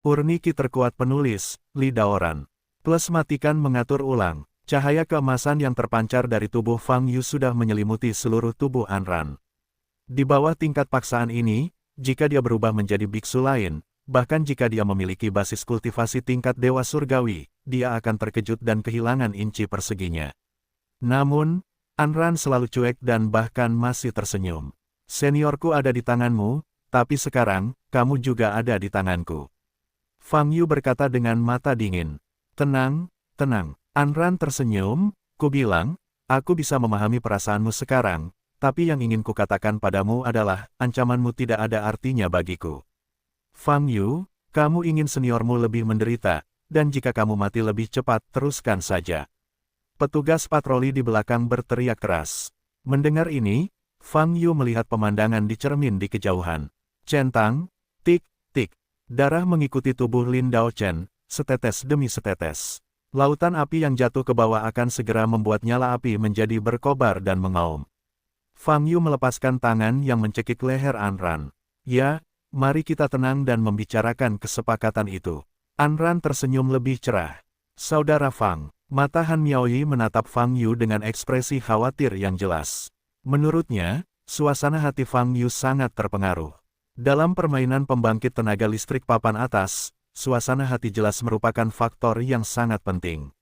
Urni Ki terkuat penulis, Li Daoran. Plus matikan mengatur ulang. Cahaya keemasan yang terpancar dari tubuh Fang Yu sudah menyelimuti seluruh tubuh Anran. Di bawah tingkat paksaan ini, jika dia berubah menjadi biksu lain, bahkan jika dia memiliki basis kultivasi tingkat Dewa Surgawi, dia akan terkejut dan kehilangan inci perseginya. Namun, Anran selalu cuek dan bahkan masih tersenyum. Seniorku ada di tanganmu, tapi sekarang, kamu juga ada di tanganku. Fang Yu berkata dengan mata dingin. Tenang, tenang. Anran tersenyum, ku bilang, aku bisa memahami perasaanmu sekarang, tapi yang ingin kukatakan padamu adalah, ancamanmu tidak ada artinya bagiku. Fang Yu, kamu ingin seniormu lebih menderita, dan jika kamu mati lebih cepat, teruskan saja. Petugas patroli di belakang berteriak keras. Mendengar ini, Fang Yu melihat pemandangan di cermin di kejauhan. Centang, tik, tik. Darah mengikuti tubuh Lin Daochen, setetes demi setetes. Lautan api yang jatuh ke bawah akan segera membuat nyala api menjadi berkobar dan mengaum. Fang Yu melepaskan tangan yang mencekik leher Anran. Ya, mari kita tenang dan membicarakan kesepakatan itu. Anran tersenyum lebih cerah. Saudara Fang, mata Han Miaoyi menatap Fang Yu dengan ekspresi khawatir yang jelas. Menurutnya, suasana hati Fang Yu sangat terpengaruh. Dalam permainan pembangkit tenaga listrik papan atas, suasana hati jelas merupakan faktor yang sangat penting.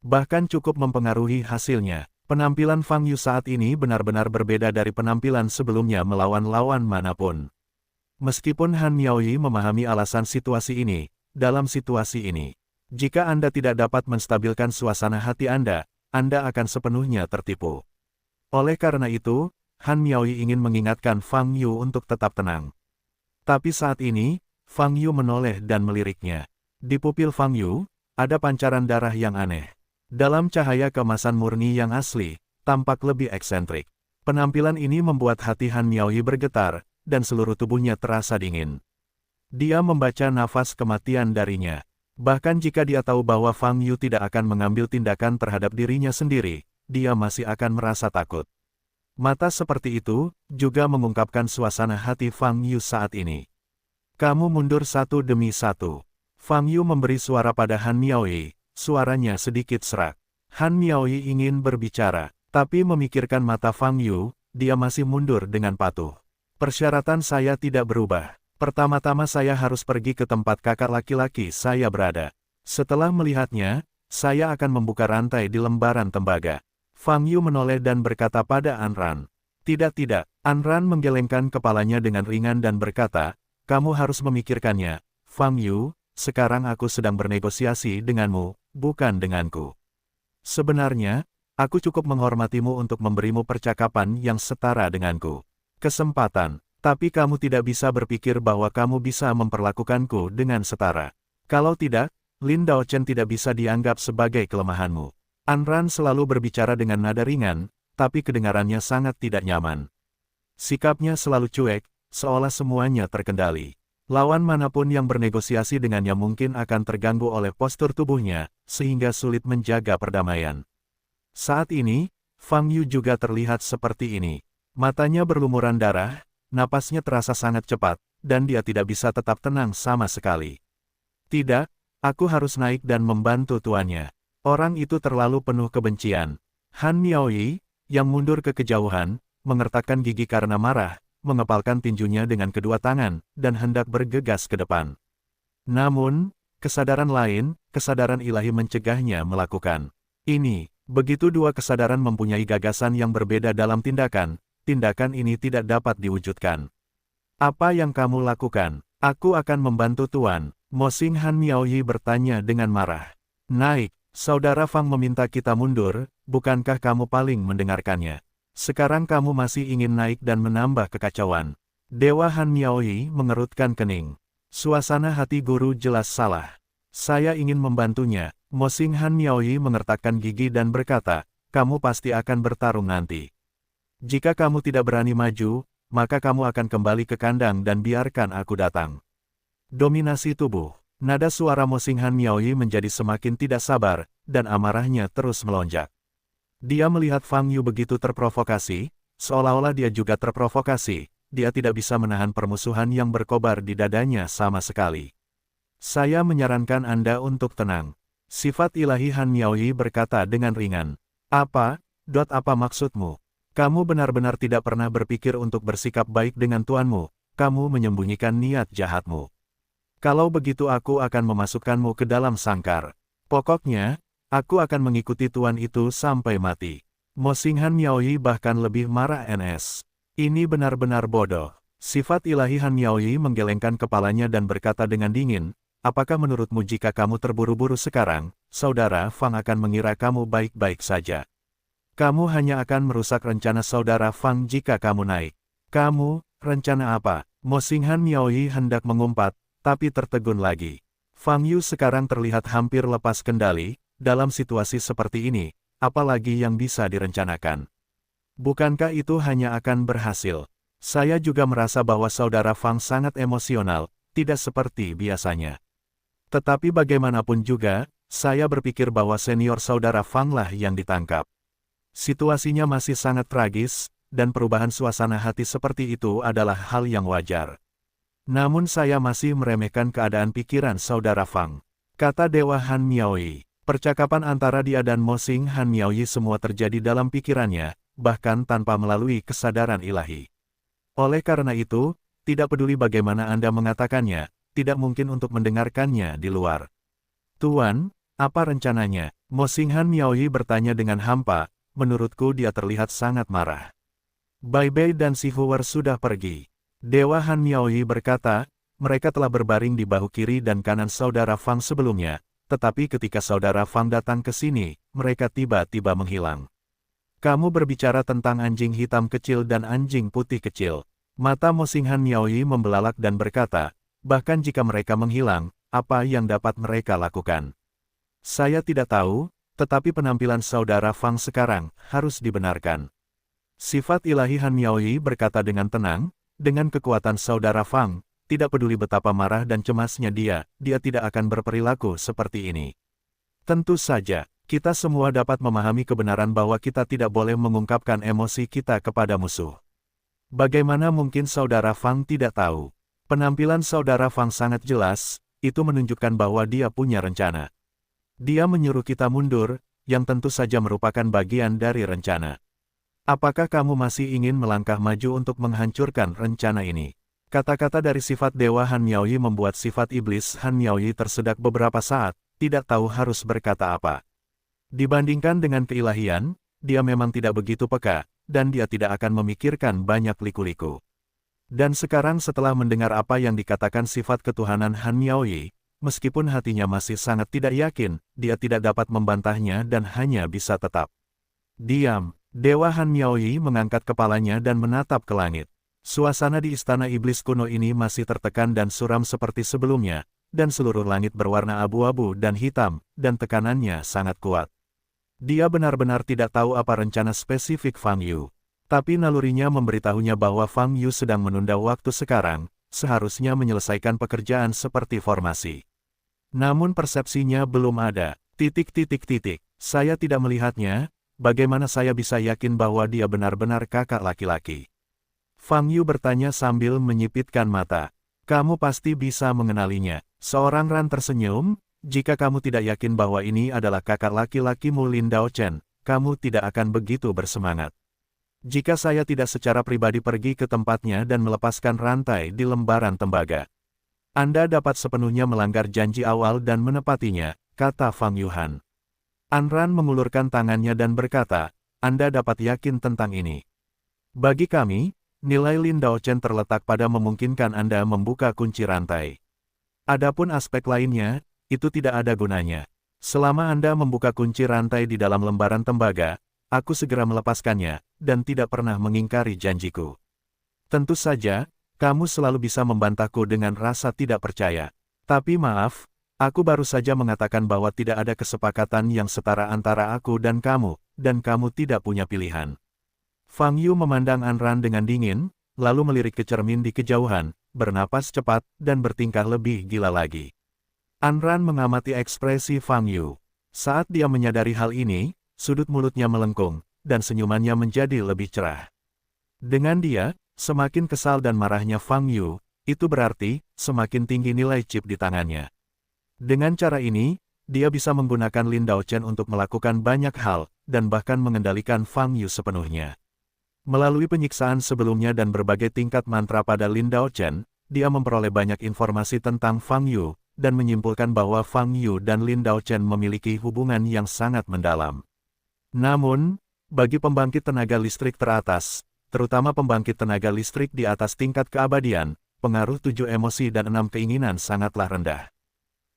Bahkan cukup mempengaruhi hasilnya. Penampilan Fang Yu saat ini benar-benar berbeda dari penampilan sebelumnya melawan lawan manapun. Meskipun Han Miaoyi memahami alasan situasi ini, dalam situasi ini, jika Anda tidak dapat menstabilkan suasana hati Anda akan sepenuhnya tertipu. Oleh karena itu, Han Miaoyi ingin mengingatkan Fang Yu untuk tetap tenang. Tapi saat ini, Fang Yu menoleh dan meliriknya. Di pupil Fang Yu, ada pancaran darah yang aneh. Dalam cahaya keemasan murni yang asli, tampak lebih eksentrik. Penampilan ini membuat hati Han Miaoyi bergetar, dan seluruh tubuhnya terasa dingin. Dia membaca nafas kematian darinya. Bahkan jika dia tahu bahwa Fang Yu tidak akan mengambil tindakan terhadap dirinya sendiri, dia masih akan merasa takut. Mata seperti itu, juga mengungkapkan suasana hati Fang Yu saat ini. Kamu mundur satu demi satu. Fang Yu memberi suara pada Han Miaoyi, suaranya sedikit serak. Han Miaoyi ingin berbicara, tapi memikirkan mata Fang Yu, dia masih mundur dengan patuh. Persyaratan saya tidak berubah. Pertama-tama saya harus pergi ke tempat kakak laki-laki saya berada. Setelah melihatnya, saya akan membuka rantai di lembaran tembaga. Fang Yu menoleh dan berkata pada Anran. Tidak. Anran menggelengkan kepalanya dengan ringan dan berkata, kamu harus memikirkannya. Fang Yu, sekarang aku sedang bernegosiasi denganmu, bukan denganku. Sebenarnya, aku cukup menghormatimu untuk memberimu percakapan yang setara denganku. Kesempatan, tapi kamu tidak bisa berpikir bahwa kamu bisa memperlakukanku dengan setara. Kalau tidak, Lin Daochen tidak bisa dianggap sebagai kelemahanmu. Anran selalu berbicara dengan nada ringan, tapi kedengarannya sangat tidak nyaman. Sikapnya selalu cuek, seolah semuanya terkendali. Lawan manapun yang bernegosiasi dengannya mungkin akan terganggu oleh postur tubuhnya, sehingga sulit menjaga perdamaian. Saat ini, Fang Yu juga terlihat seperti ini. Matanya berlumuran darah, napasnya terasa sangat cepat, dan dia tidak bisa tetap tenang sama sekali. Tidak, aku harus naik dan membantu tuannya. Orang itu terlalu penuh kebencian. Han Miaoyi, yang mundur ke kejauhan, mengertakkan gigi karena marah, mengepalkan tinjunya dengan kedua tangan, dan hendak bergegas ke depan. Namun, kesadaran lain, kesadaran ilahi mencegahnya melakukan ini. Begitu dua kesadaran mempunyai gagasan yang berbeda dalam tindakan, tindakan ini tidak dapat diwujudkan. Apa yang kamu lakukan? Aku akan membantu tuan. Mosing Han Miaoyi bertanya dengan marah. Naik. Saudara Fang meminta kita mundur, bukankah kamu paling mendengarkannya? Sekarang kamu masih ingin naik dan menambah kekacauan. Dewa Han Miaoyi mengerutkan kening. Suasana hati guru jelas salah. Saya ingin membantunya. Mosing Han Miaoyi mengertakkan gigi dan berkata, kamu pasti akan bertarung nanti. Jika kamu tidak berani maju, maka kamu akan kembali ke kandang dan biarkan aku datang. Dominasi tubuh. Nada suara Mosing Han Miaoyi menjadi semakin tidak sabar, dan amarahnya terus melonjak. Dia melihat Fang Yu begitu terprovokasi, seolah-olah dia juga terprovokasi, dia tidak bisa menahan permusuhan yang berkobar di dadanya sama sekali. Saya menyarankan Anda untuk tenang. Sifat ilahi Han Miaoyi berkata dengan ringan. Apa maksudmu? Kamu benar-benar tidak pernah berpikir untuk bersikap baik dengan tuanmu, kamu menyembunyikan niat jahatmu. Kalau begitu aku akan memasukkanmu ke dalam sangkar. Pokoknya, aku akan mengikuti tuan itu sampai mati. Mo Xinghan Miaoyi bahkan lebih marah NS. Ini benar-benar bodoh. Sifat ilahi Han Miaoyi menggelengkan kepalanya dan berkata dengan dingin, apakah menurutmu jika kamu terburu-buru sekarang, saudara Fang akan mengira kamu baik-baik saja? Kamu hanya akan merusak rencana saudara Fang jika kamu naik. Kamu, rencana apa? Mo Xinghan Miaoyi hendak mengumpat, tapi tertegun lagi. Fang Yu sekarang terlihat hampir lepas kendali, dalam situasi seperti ini, apalagi yang bisa direncanakan. Bukankah itu hanya akan berhasil? Saya juga merasa bahwa saudara Fang sangat emosional, tidak seperti biasanya. Tetapi bagaimanapun juga, saya berpikir bahwa senior saudara Fang lah yang ditangkap. Situasinya masih sangat tragis, dan perubahan suasana hati seperti itu adalah hal yang wajar. Namun saya masih meremehkan keadaan pikiran saudara Fang. Kata Dewa Han Miaoyi. Percakapan antara dia dan Mo Xinghan Miaoyi semua terjadi dalam pikirannya, bahkan tanpa melalui kesadaran ilahi. Oleh karena itu, tidak peduli bagaimana Anda mengatakannya, tidak mungkin untuk mendengarkannya di luar. Tuan, apa rencananya? Mo Xinghan Miaoyi bertanya dengan hampa, menurutku dia terlihat sangat marah. Bai Bei dan Si Huer sudah pergi. Dewa Han Miaoyi berkata, mereka telah berbaring di bahu kiri dan kanan saudara Fang sebelumnya, tetapi ketika saudara Fang datang ke sini, mereka tiba-tiba menghilang. Kamu berbicara tentang anjing hitam kecil dan anjing putih kecil. Mata Mo Xinghan Miaoyi membelalak dan berkata, bahkan jika mereka menghilang, apa yang dapat mereka lakukan? Saya tidak tahu, tetapi penampilan saudara Fang sekarang harus dibenarkan. Sifat ilahi Han Miaoyi berkata dengan tenang, dengan kekuatan saudara Fang, tidak peduli betapa marah dan cemasnya dia tidak akan berperilaku seperti ini. Tentu saja, kita semua dapat memahami kebenaran bahwa kita tidak boleh mengungkapkan emosi kita kepada musuh. Bagaimana mungkin saudara Fang tidak tahu? Penampilan saudara Fang sangat jelas, itu menunjukkan bahwa dia punya rencana. Dia menyuruh kita mundur, yang tentu saja merupakan bagian dari rencana. Apakah kamu masih ingin melangkah maju untuk menghancurkan rencana ini? Kata-kata dari sifat Dewa Han Miaoyi membuat sifat iblis Han Miaoyi tersedak beberapa saat, tidak tahu harus berkata apa. Dibandingkan dengan keilahian, dia memang tidak begitu peka, dan dia tidak akan memikirkan banyak liku-liku. Dan sekarang setelah mendengar apa yang dikatakan sifat ketuhanan Han Miaoyi, meskipun hatinya masih sangat tidak yakin, dia tidak dapat membantahnya dan hanya bisa tetap diam. Dewa Han Miaoyi mengangkat kepalanya dan menatap ke langit. Suasana di istana iblis kuno ini masih tertekan dan suram seperti sebelumnya, dan seluruh langit berwarna abu-abu dan hitam, dan tekanannya sangat kuat. Dia benar-benar tidak tahu apa rencana spesifik Fang Yu. Tapi nalurinya memberitahunya bahwa Fang Yu sedang menunda waktu sekarang, seharusnya menyelesaikan pekerjaan seperti formasi. Namun persepsinya belum ada. Saya tidak melihatnya, bagaimana saya bisa yakin bahwa dia benar-benar kakak laki-laki? Fang Yu bertanya sambil menyipitkan mata. Kamu pasti bisa mengenalinya. Seorang Ran tersenyum, jika kamu tidak yakin bahwa ini adalah kakak laki-lakimu Lin Daochen, kamu tidak akan begitu bersemangat. Jika saya tidak secara pribadi pergi ke tempatnya dan melepaskan rantai di lembaran tembaga, Anda dapat sepenuhnya melanggar janji awal dan menepatinya, kata Fang Yuhan. Anran mengulurkan tangannya dan berkata, Anda dapat yakin tentang ini. Bagi kami, nilai Lin Daochen terletak pada memungkinkan Anda membuka kunci rantai. Adapun aspek lainnya, itu tidak ada gunanya. Selama Anda membuka kunci rantai di dalam lembaran tembaga, aku segera melepaskannya, dan tidak pernah mengingkari janjiku. Tentu saja, kamu selalu bisa membantahku dengan rasa tidak percaya. Tapi maaf, aku baru saja mengatakan bahwa tidak ada kesepakatan yang setara antara aku dan kamu tidak punya pilihan. Fang Yu memandang Anran dengan dingin, lalu melirik ke cermin di kejauhan, bernapas cepat, dan bertingkah lebih gila lagi. Anran mengamati ekspresi Fang Yu. Saat dia menyadari hal ini, sudut mulutnya melengkung, dan senyumannya menjadi lebih cerah. Dengan dia, semakin kesal dan marahnya Fang Yu, itu berarti, semakin tinggi nilai chip di tangannya. Dengan cara ini, dia bisa menggunakan Lin Daochen untuk melakukan banyak hal, dan bahkan mengendalikan Fang Yu sepenuhnya. Melalui penyiksaan sebelumnya dan berbagai tingkat mantra pada Lin Daochen, dia memperoleh banyak informasi tentang Fang Yu, dan menyimpulkan bahwa Fang Yu dan Lin Daochen memiliki hubungan yang sangat mendalam. Namun, bagi pembangkit tenaga listrik teratas, terutama pembangkit tenaga listrik di atas tingkat keabadian, pengaruh 7 emosi dan 6 keinginan sangatlah rendah.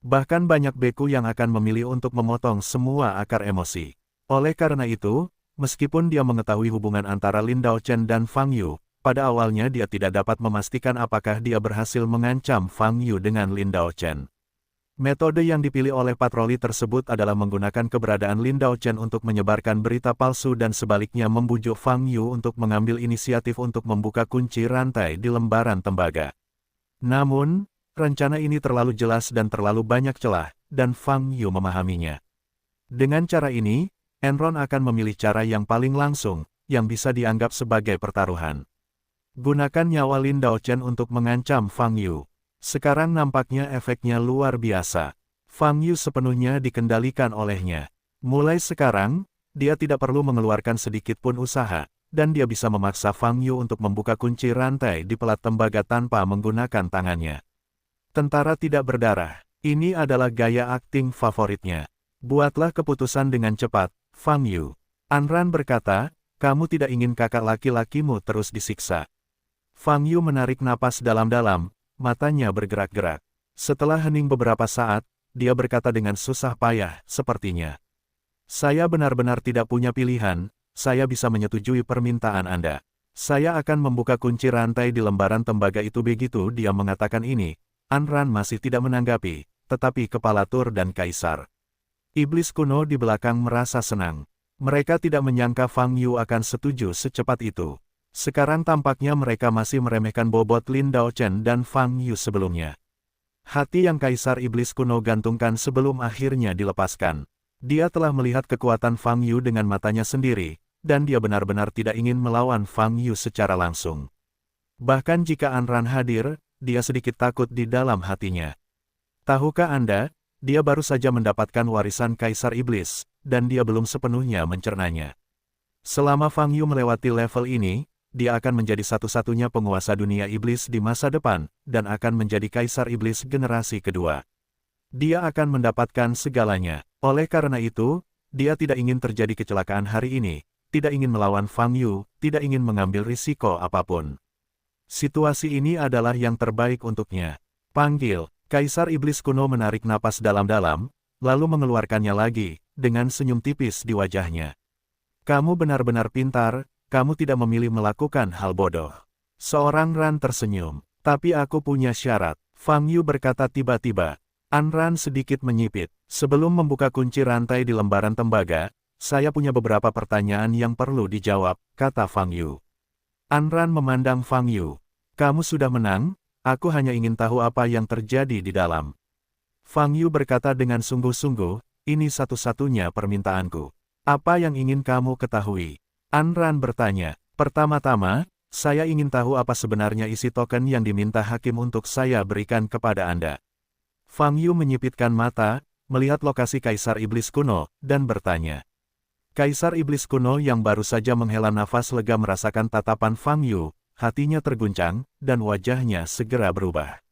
Bahkan banyak beku yang akan memilih untuk memotong semua akar emosi. Oleh karena itu, meskipun dia mengetahui hubungan antara Lin Daochen dan Fang Yu, pada awalnya dia tidak dapat memastikan apakah dia berhasil mengancam Fang Yu dengan Lin Daochen. Metode yang dipilih oleh patroli tersebut adalah menggunakan keberadaan Lin Daochen untuk menyebarkan berita palsu dan sebaliknya membujuk Fang Yu untuk mengambil inisiatif untuk membuka kunci rantai di lembaran tembaga. Namun, rencana ini terlalu jelas dan terlalu banyak celah, dan Fang Yu memahaminya. Dengan cara ini, Enron akan memilih cara yang paling langsung, yang bisa dianggap sebagai pertaruhan. Gunakan nyawa Lin Daochen untuk mengancam Fang Yu. Sekarang nampaknya efeknya luar biasa. Fang Yu sepenuhnya dikendalikan olehnya. Mulai sekarang, dia tidak perlu mengeluarkan sedikit pun usaha, dan dia bisa memaksa Fang Yu untuk membuka kunci rantai di pelat tembaga tanpa menggunakan tangannya. Tentara tidak berdarah. Ini adalah gaya akting favoritnya. Buatlah keputusan dengan cepat, Fang Yu. Anran berkata, kamu tidak ingin kakak laki-lakimu terus disiksa. Fang Yu menarik napas dalam-dalam, matanya bergerak-gerak. Setelah hening beberapa saat, dia berkata dengan susah payah, sepertinya. Saya benar-benar tidak punya pilihan, saya bisa menyetujui permintaan Anda. Saya akan membuka kunci rantai di lembaran tembaga itu. Begitu dia mengatakan ini, Anran masih tidak menanggapi, tetapi kepala Tur dan Kaisar Iblis kuno di belakang merasa senang. Mereka tidak menyangka Fang Yu akan setuju secepat itu. Sekarang tampaknya mereka masih meremehkan bobot Lin Daochen dan Fang Yu sebelumnya. Hati yang Kaisar Iblis kuno gantungkan sebelum akhirnya dilepaskan. Dia telah melihat kekuatan Fang Yu dengan matanya sendiri, dan dia benar-benar tidak ingin melawan Fang Yu secara langsung. Bahkan jika Anran hadir, dia sedikit takut di dalam hatinya. Tahukah Anda, dia baru saja mendapatkan warisan Kaisar Iblis, dan dia belum sepenuhnya mencernanya. Selama Fang Yu melewati level ini, dia akan menjadi satu-satunya penguasa dunia iblis di masa depan, dan akan menjadi Kaisar Iblis generasi kedua. Dia akan mendapatkan segalanya. Oleh karena itu, dia tidak ingin terjadi kecelakaan hari ini, tidak ingin melawan Fang Yu, tidak ingin mengambil risiko apapun. Situasi ini adalah yang terbaik untuknya. Panggil. Kaisar Iblis kuno menarik napas dalam-dalam, lalu mengeluarkannya lagi, dengan senyum tipis di wajahnya. Kamu benar-benar pintar, kamu tidak memilih melakukan hal bodoh. Seorang Ran tersenyum. Tapi aku punya syarat, Fang Yu berkata tiba-tiba. Anran sedikit menyipit. Sebelum membuka kunci rantai di lembaran tembaga, saya punya beberapa pertanyaan yang perlu dijawab, kata Fang Yu. Anran memandang Fang Yu. Kamu sudah menang, aku hanya ingin tahu apa yang terjadi di dalam. Fang Yu berkata dengan sungguh-sungguh, ini satu-satunya permintaanku. Apa yang ingin kamu ketahui? Anran bertanya. Pertama-tama, saya ingin tahu apa sebenarnya isi token yang diminta hakim untuk saya berikan kepada Anda. Fang Yu menyipitkan mata, melihat lokasi Kaisar Iblis kuno, dan bertanya. Kaisar Iblis kuno yang baru saja menghela nafas lega merasakan tatapan Fang Yu, hatinya terguncang, dan wajahnya segera berubah.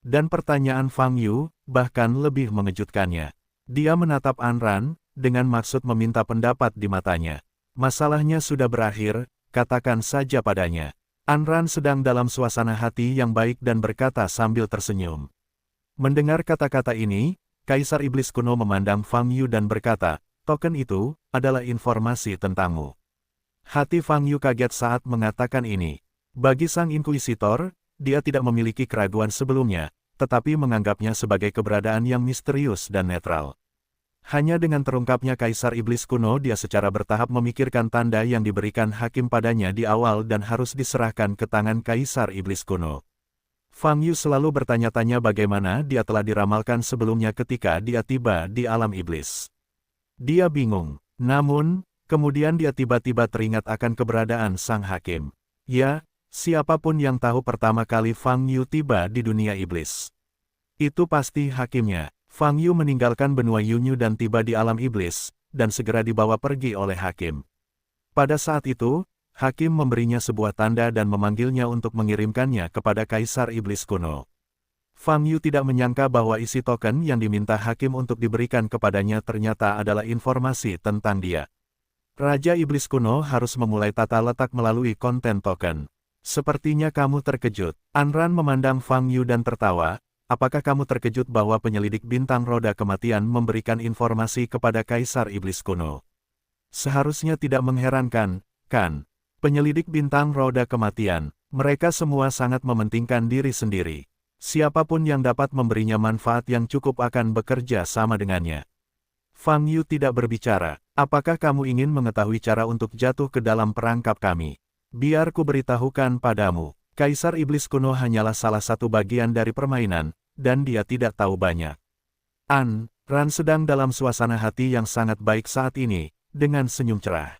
Dan pertanyaan Fang Yu, bahkan lebih mengejutkannya. Dia menatap Anran, dengan maksud meminta pendapat di matanya. Masalahnya sudah berakhir, katakan saja padanya. Anran sedang dalam suasana hati yang baik dan berkata sambil tersenyum. Mendengar kata-kata ini, Kaisar Iblis kuno memandang Fang Yu dan berkata, token itu adalah informasi tentangmu. Hati Fang Yu kaget saat mengatakan ini. Bagi sang inkuisitor, dia tidak memiliki keraguan sebelumnya, tetapi menganggapnya sebagai keberadaan yang misterius dan netral. Hanya dengan terungkapnya Kaisar Iblis kuno dia secara bertahap memikirkan tanda yang diberikan hakim padanya di awal dan harus diserahkan ke tangan Kaisar Iblis kuno. Fang Yu selalu bertanya-tanya bagaimana dia telah diramalkan sebelumnya ketika dia tiba di alam iblis. Dia bingung, namun, kemudian dia tiba-tiba teringat akan keberadaan sang hakim. Ya, siapapun yang tahu pertama kali Fang Yu tiba di dunia iblis. Itu pasti hakimnya. Fang Yu meninggalkan benua Yunyu dan tiba di alam iblis, dan segera dibawa pergi oleh hakim. Pada saat itu, hakim memberinya sebuah tanda dan memanggilnya untuk mengirimkannya kepada Kaisar Iblis Kuno. Fang Yu tidak menyangka bahwa isi token yang diminta hakim untuk diberikan kepadanya ternyata adalah informasi tentang dia. Raja Iblis Kuno harus memulai tata letak melalui konten token. Sepertinya kamu terkejut. Anran memandang Fang Yu dan tertawa. Apakah kamu terkejut bahwa penyelidik bintang roda kematian memberikan informasi kepada Kaisar Iblis Kuno? Seharusnya tidak mengherankan, kan? Penyelidik bintang roda kematian, mereka semua sangat mementingkan diri sendiri. Siapapun yang dapat memberinya manfaat yang cukup akan bekerja sama dengannya. Fang Yu tidak berbicara. Apakah kamu ingin mengetahui cara untuk jatuh ke dalam perangkap kami? Biar ku beritahukan padamu. Kaisar Iblis Kuno hanyalah salah satu bagian dari permainan, dan dia tidak tahu banyak. Ran sedang dalam suasana hati yang sangat baik saat ini, dengan senyum cerah.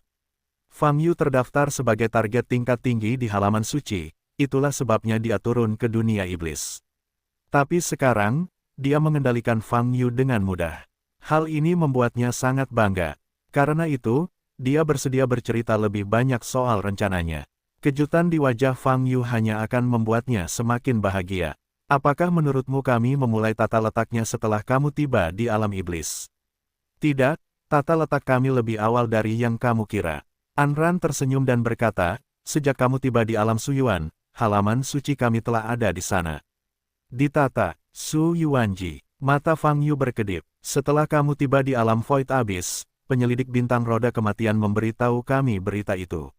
Fang Yu terdaftar sebagai target tingkat tinggi di halaman suci, itulah sebabnya dia turun ke dunia iblis. Tapi sekarang, dia mengendalikan Fang Yu dengan mudah. Hal ini membuatnya sangat bangga. Karena itu, dia bersedia bercerita lebih banyak soal rencananya. Kejutan di wajah Fang Yu hanya akan membuatnya semakin bahagia. Apakah menurutmu kami memulai tata letaknya setelah kamu tiba di alam iblis? Tidak, tata letak kami lebih awal dari yang kamu kira. Anran tersenyum dan berkata, sejak kamu tiba di alam Suyuan, halaman suci kami telah ada di sana. Ditata, Su Yuanji. Mata Fang Yu berkedip. Setelah kamu tiba di alam Void Abyss, penyelidik bintang roda kematian memberitahu kami berita itu.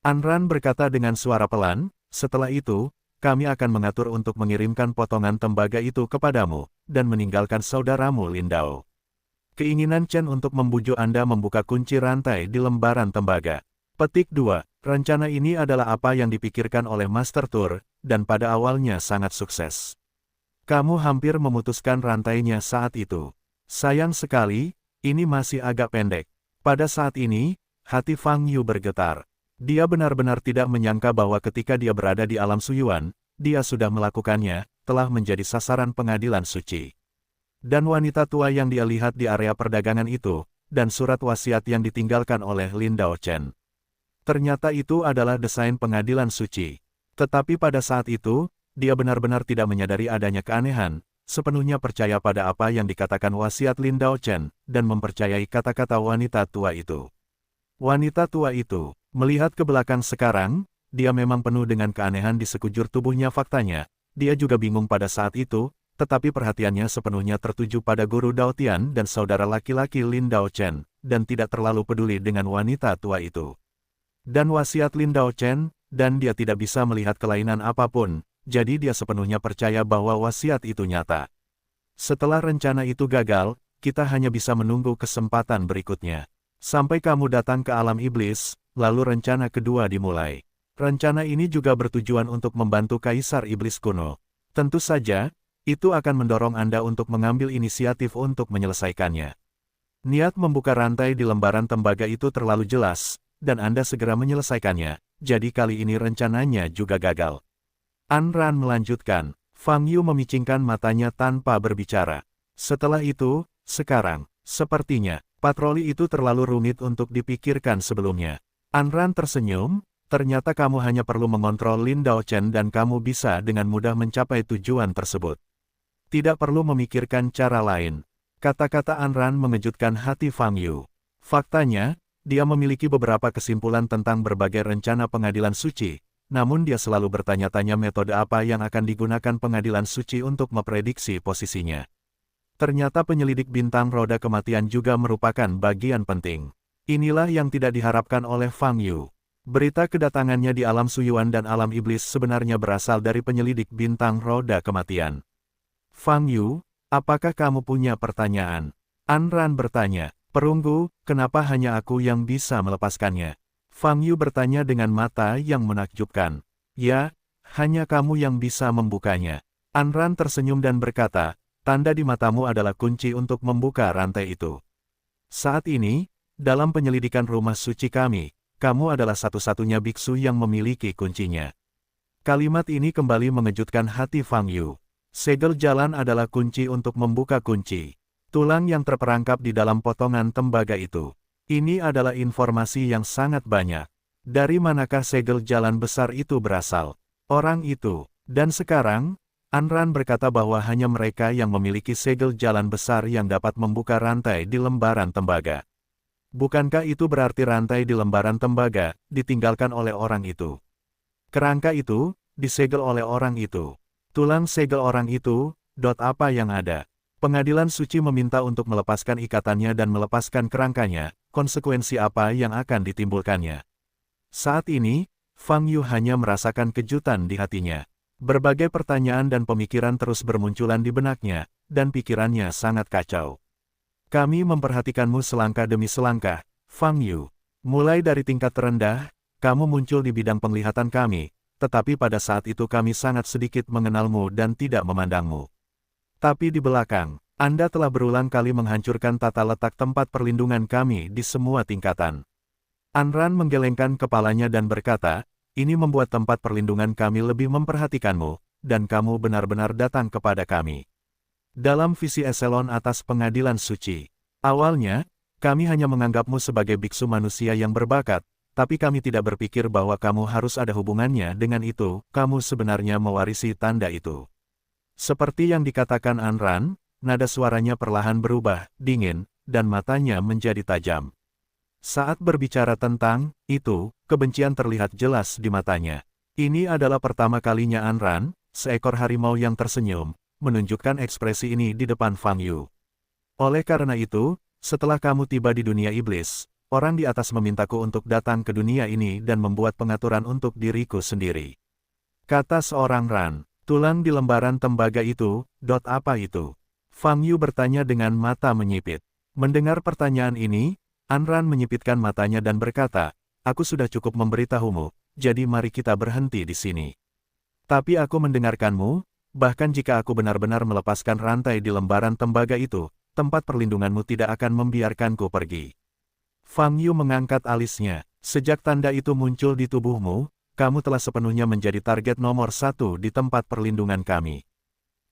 Anran berkata dengan suara pelan, setelah itu, kami akan mengatur untuk mengirimkan potongan tembaga itu kepadamu, dan meninggalkan saudaramu Lindao. Keinginan Chen untuk membujuk Anda membuka kunci rantai di lembaran tembaga. Petik 2. Rencana ini adalah apa yang dipikirkan oleh Master Tur, dan pada awalnya sangat sukses. Kamu hampir memutuskan rantainya saat itu. Sayang sekali, ini masih agak pendek. Pada saat ini, hati Fang Yu bergetar. Dia benar-benar tidak menyangka bahwa ketika dia berada di alam Suyuan, dia sudah melakukannya, telah menjadi sasaran pengadilan suci. Dan wanita tua yang dia lihat di area perdagangan itu, dan surat wasiat yang ditinggalkan oleh Lindao Chen. Ternyata itu adalah desain pengadilan suci. Tetapi pada saat itu, dia benar-benar tidak menyadari adanya keanehan, sepenuhnya percaya pada apa yang dikatakan wasiat Lindao Chen, dan mempercayai kata-kata wanita tua itu. Wanita tua itu, melihat ke belakang sekarang, dia memang penuh dengan keanehan di sekujur tubuhnya faktanya, dia juga bingung pada saat itu, tetapi perhatiannya sepenuhnya tertuju pada guru Dao Tian dan saudara laki-laki Lindao Chen, dan tidak terlalu peduli dengan wanita tua itu. Dan wasiat Lindao Chen, dan dia tidak bisa melihat kelainan apapun, jadi dia sepenuhnya percaya bahwa wasiat itu nyata. Setelah rencana itu gagal, kita hanya bisa menunggu kesempatan berikutnya. Sampai kamu datang ke alam iblis, lalu rencana kedua dimulai. Rencana ini juga bertujuan untuk membantu Kaisar Iblis Kuno. Tentu saja, itu akan mendorong Anda untuk mengambil inisiatif untuk menyelesaikannya. Niat membuka rantai di lembaran tembaga itu terlalu jelas, dan Anda segera menyelesaikannya, jadi kali ini rencananya juga gagal. Anran melanjutkan. Fang Yu memicingkan matanya tanpa berbicara. Setelah itu, sekarang, sepertinya, patroli itu terlalu rumit untuk dipikirkan sebelumnya. Anran tersenyum, ternyata kamu hanya perlu mengontrol Lindao Chen dan kamu bisa dengan mudah mencapai tujuan tersebut. Tidak perlu memikirkan cara lain. Kata-kata Anran mengejutkan hati Fang Yu. Faktanya, dia memiliki beberapa kesimpulan tentang berbagai rencana pengadilan suci, namun dia selalu bertanya-tanya metode apa yang akan digunakan pengadilan suci untuk memprediksi posisinya. Ternyata penyelidik bintang roda kematian juga merupakan bagian penting. Inilah yang tidak diharapkan oleh Fang Yu. Berita kedatangannya di alam Suyuan dan alam iblis sebenarnya berasal dari penyelidik bintang roda kematian. Fang Yu, apakah kamu punya pertanyaan? Anran bertanya. Perunggu, kenapa hanya aku yang bisa melepaskannya? Fang Yu bertanya dengan mata yang menakjubkan. Ya, hanya kamu yang bisa membukanya. Anran tersenyum dan berkata, tanda di matamu adalah kunci untuk membuka rantai itu. Saat ini, dalam penyelidikan rumah suci kami, kamu adalah satu-satunya biksu yang memiliki kuncinya. Kalimat ini kembali mengejutkan hati Fang Yu. Segel jalan adalah kunci untuk membuka kunci. Tulang yang terperangkap di dalam potongan tembaga itu. Ini adalah informasi yang sangat banyak. Dari manakah segel jalan besar itu berasal? Orang itu. Dan sekarang, Anran berkata bahwa hanya mereka yang memiliki segel jalan besar yang dapat membuka rantai di lembaran tembaga. Bukankah itu berarti rantai di lembaran tembaga ditinggalkan oleh orang itu? Kerangka itu disegel oleh orang itu. Tulang segel orang itu, apa yang ada? Pengadilan suci meminta untuk melepaskan ikatannya dan melepaskan kerangkanya, konsekuensi apa yang akan ditimbulkannya? Saat ini, Fang Yu hanya merasakan kejutan di hatinya. Berbagai pertanyaan dan pemikiran terus bermunculan di benaknya, dan pikirannya sangat kacau. Kami memperhatikanmu selangkah demi selangkah, Fang Yu. Mulai dari tingkat terendah, kamu muncul di bidang penglihatan kami, tetapi pada saat itu kami sangat sedikit mengenalmu dan tidak memandangmu. Tapi di belakang, Anda telah berulang kali menghancurkan tata letak tempat perlindungan kami di semua tingkatan. Anran menggelengkan kepalanya dan berkata, ini membuat tempat perlindungan kami lebih memperhatikanmu, dan kamu benar-benar datang kepada kami. Dalam visi eselon atas pengadilan suci, awalnya, kami hanya menganggapmu sebagai biksu manusia yang berbakat, tapi kami tidak berpikir bahwa kamu harus ada hubungannya dengan itu, kamu sebenarnya mewarisi tanda itu. Seperti yang dikatakan Anran, nada suaranya perlahan berubah, dingin, dan matanya menjadi tajam. Saat berbicara tentang itu, kebencian terlihat jelas di matanya. Ini adalah pertama kalinya Anran, seekor harimau yang tersenyum, menunjukkan ekspresi ini di depan Fang Yu. Oleh karena itu, setelah kamu tiba di dunia iblis, orang di atas memintaku untuk datang ke dunia ini dan membuat pengaturan untuk diriku sendiri. Kata seorang Ran, tulang di lembaran tembaga itu, apa itu? Fang Yu bertanya dengan mata menyipit. Mendengar pertanyaan ini, Anran menyipitkan matanya dan berkata, aku sudah cukup memberitahumu, jadi mari kita berhenti di sini. Tapi aku mendengarkanmu, bahkan jika aku benar-benar melepaskan rantai di lembaran tembaga itu, tempat perlindunganmu tidak akan membiarkanku pergi. Fang Yu mengangkat alisnya, sejak tanda itu muncul di tubuhmu, kamu telah sepenuhnya menjadi target nomor 1 di tempat perlindungan kami.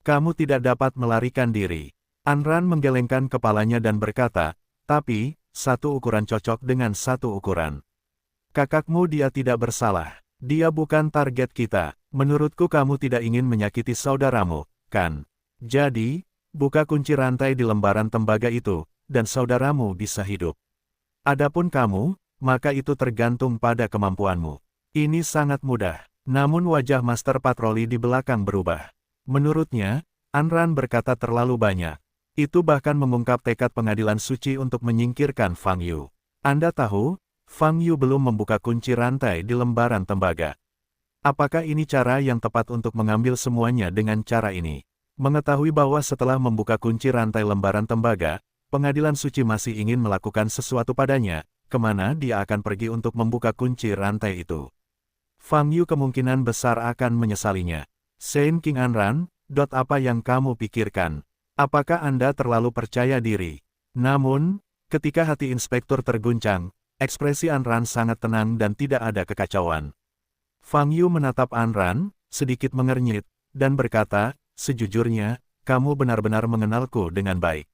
Kamu tidak dapat melarikan diri. Anran menggelengkan kepalanya dan berkata, tapi, satu ukuran cocok dengan satu ukuran. Kakakmu dia tidak bersalah. Dia bukan target kita. Menurutku kamu tidak ingin menyakiti saudaramu, kan? Jadi, buka kunci rantai di lembaran tembaga itu, dan saudaramu bisa hidup. Adapun kamu, maka itu tergantung pada kemampuanmu. Ini sangat mudah. Namun wajah Master Patroli di belakang berubah. Menurutnya, Anran berkata terlalu banyak. Itu bahkan mengungkap tekad pengadilan suci untuk menyingkirkan Fang Yu. Anda tahu, Fang Yu belum membuka kunci rantai di lembaran tembaga. Apakah ini cara yang tepat untuk mengambil semuanya dengan cara ini? Mengetahui bahwa setelah membuka kunci rantai lembaran tembaga, pengadilan suci masih ingin melakukan sesuatu padanya, kemana dia akan pergi untuk membuka kunci rantai itu? Fang Yu kemungkinan besar akan menyesalinya. Saint King Anran, apa yang kamu pikirkan? Apakah Anda terlalu percaya diri? Namun, ketika hati inspektur terguncang, ekspresi Anran sangat tenang dan tidak ada kekacauan. Fang Yu menatap Anran, sedikit mengernyit, dan berkata, sejujurnya, kamu benar-benar mengenalku dengan baik.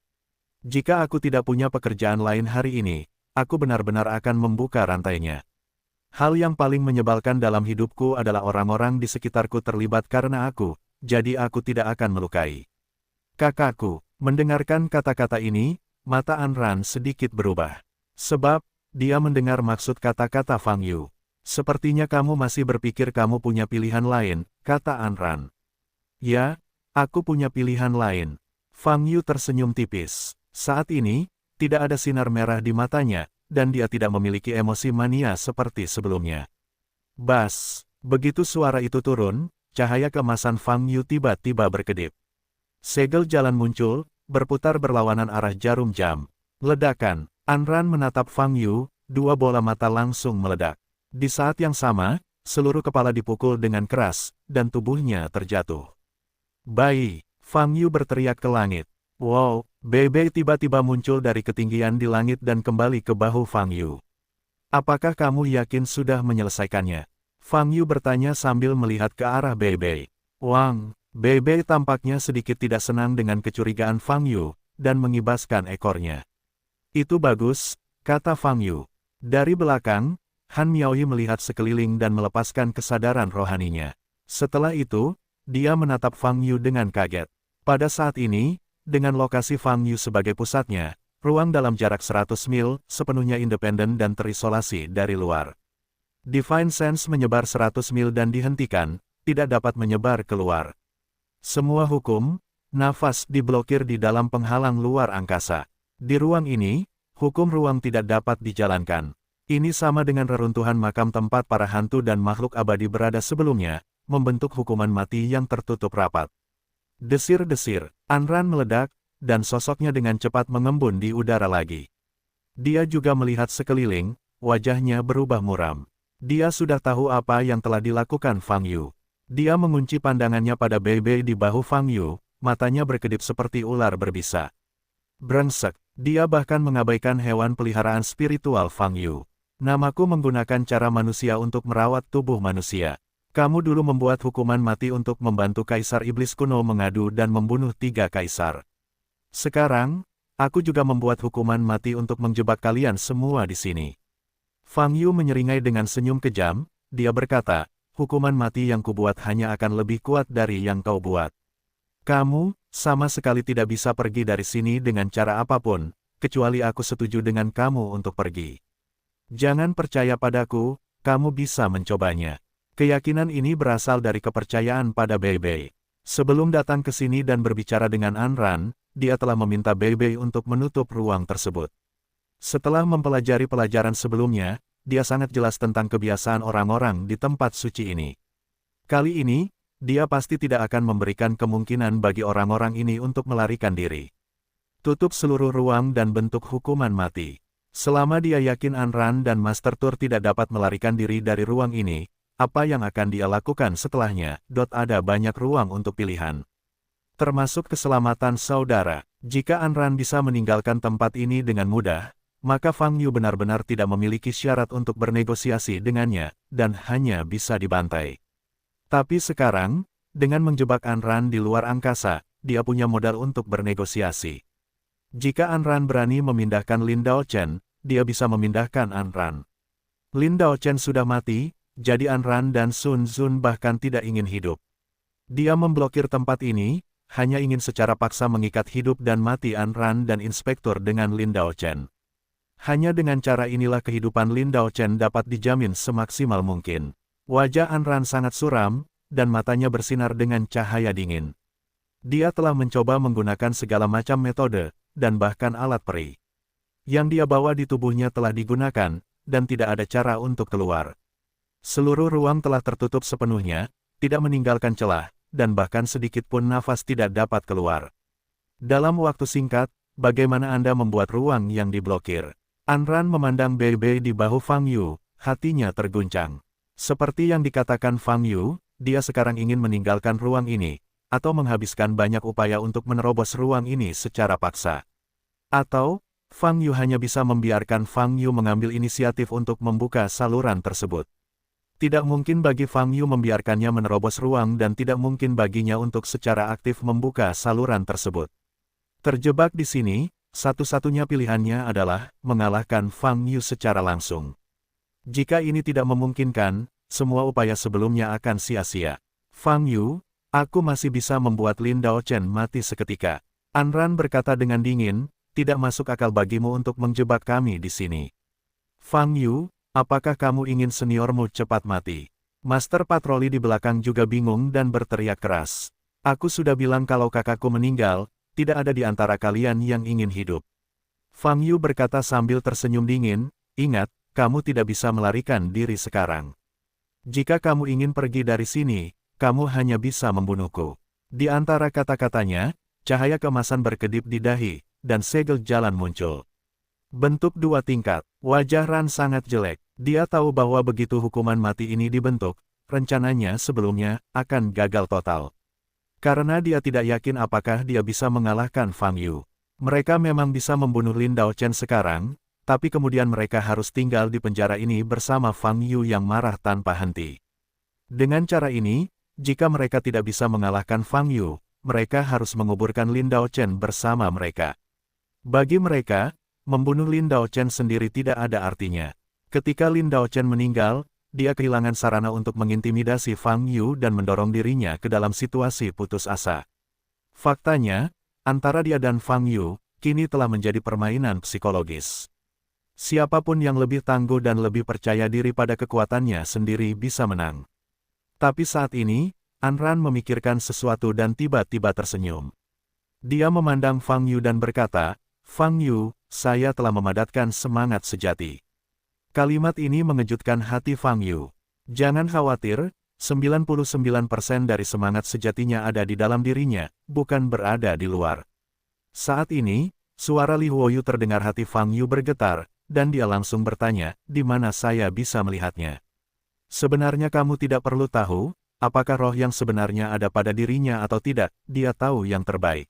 Jika aku tidak punya pekerjaan lain hari ini, aku benar-benar akan membuka rantainya. Hal yang paling menyebalkan dalam hidupku adalah orang-orang di sekitarku terlibat karena aku, jadi aku tidak akan melukai. Kakakku, mendengarkan kata-kata ini, mata Anran sedikit berubah. Sebab, dia mendengar maksud kata-kata Fang Yu. Sepertinya kamu masih berpikir kamu punya pilihan lain, kata Anran. Ya, aku punya pilihan lain. Fang Yu tersenyum tipis. Saat ini, tidak ada sinar merah di matanya, dan dia tidak memiliki emosi mania seperti sebelumnya. Bas, begitu suara itu turun, cahaya keemasan Fang Yu tiba-tiba berkedip. Segel jalan muncul, berputar berlawanan arah jarum jam. Ledakan, Anran menatap Fang Yu, dua bola mata langsung meledak. Di saat yang sama, seluruh kepala dipukul dengan keras, dan tubuhnya terjatuh. Bayi, Fang Yu berteriak ke langit. Wow, Bebe tiba-tiba muncul dari ketinggian di langit dan kembali ke bahu Fang Yu. Apakah kamu yakin sudah menyelesaikannya? Fang Yu bertanya sambil melihat ke arah Bebe. Wang, Bei Bei tampaknya sedikit tidak senang dengan kecurigaan Fang Yu, dan mengibaskan ekornya. Itu bagus, kata Fang Yu. Dari belakang, Han Miaoyi melihat sekeliling dan melepaskan kesadaran rohaninya. Setelah itu, dia menatap Fang Yu dengan kaget. Pada saat ini, dengan lokasi Fang Yu sebagai pusatnya, ruang dalam jarak 100 mil sepenuhnya independen dan terisolasi dari luar. Divine Sense menyebar 100 mil dan dihentikan, tidak dapat menyebar keluar. Semua hukum, nafas diblokir di dalam penghalang luar angkasa. Di ruang ini, hukum ruang tidak dapat dijalankan. Ini sama dengan reruntuhan makam tempat para hantu dan makhluk abadi berada sebelumnya, membentuk hukuman mati yang tertutup rapat. Desir-desir, Anran meledak, dan sosoknya dengan cepat mengembun di udara lagi. Dia juga melihat sekeliling, wajahnya berubah muram. Dia sudah tahu apa yang telah dilakukan Fang Yu. Dia mengunci pandangannya pada Bei Bei di bahu Fang Yu, matanya berkedip seperti ular berbisa. Brengsek, dia bahkan mengabaikan hewan peliharaan spiritual Fang Yu. Namaku menggunakan cara manusia untuk merawat tubuh manusia. Kamu dulu membuat hukuman mati untuk membantu Kaisar Iblis kuno mengadu dan membunuh 3 kaisar. Sekarang, aku juga membuat hukuman mati untuk menjebak kalian semua di sini. Fang Yu menyeringai dengan senyum kejam, dia berkata, hukuman mati yang kubuat hanya akan lebih kuat dari yang kau buat. Kamu, sama sekali tidak bisa pergi dari sini dengan cara apapun, kecuali aku setuju dengan kamu untuk pergi. Jangan percaya padaku, kamu bisa mencobanya. Keyakinan ini berasal dari kepercayaan pada Bei Bei. Sebelum datang ke sini dan berbicara dengan Anran, dia telah meminta Bei Bei untuk menutup ruang tersebut. Setelah mempelajari pelajaran sebelumnya, dia sangat jelas tentang kebiasaan orang-orang di tempat suci ini. Kali ini, dia pasti tidak akan memberikan kemungkinan bagi orang-orang ini untuk melarikan diri. Tutup seluruh ruang dan bentuk hukuman mati. Selama dia yakin Anran dan Master Tur tidak dapat melarikan diri dari ruang ini, apa yang akan dia lakukan setelahnya? Ada banyak ruang untuk pilihan. Termasuk keselamatan saudara. Jika Anran bisa meninggalkan tempat ini dengan mudah, maka Fang Yu benar-benar tidak memiliki syarat untuk bernegosiasi dengannya, dan hanya bisa dibantai. Tapi sekarang, dengan menjebak Anran di luar angkasa, dia punya modal untuk bernegosiasi. Jika Anran berani memindahkan Lin Daochen, dia bisa memindahkan Anran. Lin Daochen sudah mati, jadi Anran dan Sun Zun bahkan tidak ingin hidup. Dia memblokir tempat ini, hanya ingin secara paksa mengikat hidup dan mati Anran dan Inspektur dengan Lin Daochen. Hanya dengan cara inilah kehidupan Lin Daochen dapat dijamin semaksimal mungkin. Wajah Anran sangat suram, dan matanya bersinar dengan cahaya dingin. Dia telah mencoba menggunakan segala macam metode, dan bahkan alat peri. Yang dia bawa di tubuhnya telah digunakan, dan tidak ada cara untuk keluar. Seluruh ruang telah tertutup sepenuhnya, tidak meninggalkan celah, dan bahkan sedikit pun nafas tidak dapat keluar. Dalam waktu singkat, bagaimana Anda membuat ruang yang diblokir? Anran memandang Bei Bei di bahu Fang Yu, hatinya terguncang. Seperti yang dikatakan Fang Yu, dia sekarang ingin meninggalkan ruang ini, atau menghabiskan banyak upaya untuk menerobos ruang ini secara paksa. Atau, Fang Yu hanya bisa membiarkan Fang Yu mengambil inisiatif untuk membuka saluran tersebut. Tidak mungkin bagi Fang Yu membiarkannya menerobos ruang dan tidak mungkin baginya untuk secara aktif membuka saluran tersebut. Terjebak di sini, satu-satunya pilihannya adalah mengalahkan Fang Yu secara langsung. Jika ini tidak memungkinkan, semua upaya sebelumnya akan sia-sia. Fang Yu, aku masih bisa membuat Lin Daochen mati seketika. Anran berkata dengan dingin, tidak masuk akal bagimu untuk menjebak kami di sini. Fang Yu, apakah kamu ingin seniormu cepat mati? Master patroli di belakang juga bingung dan berteriak keras. Aku sudah bilang kalau kakakku meninggal, tidak ada di antara kalian yang ingin hidup. Fang Yu berkata sambil tersenyum dingin, ingat, kamu tidak bisa melarikan diri sekarang. Jika kamu ingin pergi dari sini, kamu hanya bisa membunuhku. Di antara kata-katanya, cahaya keemasan berkedip di dahi, dan segel jalan muncul. Bentuk 2 tingkat, wajah Ran sangat jelek. Dia tahu bahwa begitu hukuman mati ini dibentuk, rencananya sebelumnya akan gagal total. Karena dia tidak yakin apakah dia bisa mengalahkan Fang Yu. Mereka memang bisa membunuh Lin Daochen sekarang, tapi kemudian mereka harus tinggal di penjara ini bersama Fang Yu yang marah tanpa henti. Dengan cara ini, jika mereka tidak bisa mengalahkan Fang Yu, mereka harus menguburkan Lin Daochen bersama mereka. Bagi mereka, membunuh Lin Daochen sendiri tidak ada artinya. Ketika Lin Daochen meninggal, dia kehilangan sarana untuk mengintimidasi Fang Yu dan mendorong dirinya ke dalam situasi putus asa. Faktanya, antara dia dan Fang Yu, kini telah menjadi permainan psikologis. Siapapun yang lebih tangguh dan lebih percaya diri pada kekuatannya sendiri bisa menang. Tapi saat ini, Anran memikirkan sesuatu dan tiba-tiba tersenyum. Dia memandang Fang Yu dan berkata, "Fang Yu, saya telah memadatkan semangat sejati." Kalimat ini mengejutkan hati Fang Yu. Jangan khawatir, 99% dari semangat sejatinya ada di dalam dirinya, bukan berada di luar. Saat ini, suara Li Huoyu terdengar, hati Fang Yu bergetar, dan dia langsung bertanya, "Di mana saya bisa melihatnya?" "Sebenarnya kamu tidak perlu tahu, apakah roh yang sebenarnya ada pada dirinya atau tidak, dia tahu yang terbaik."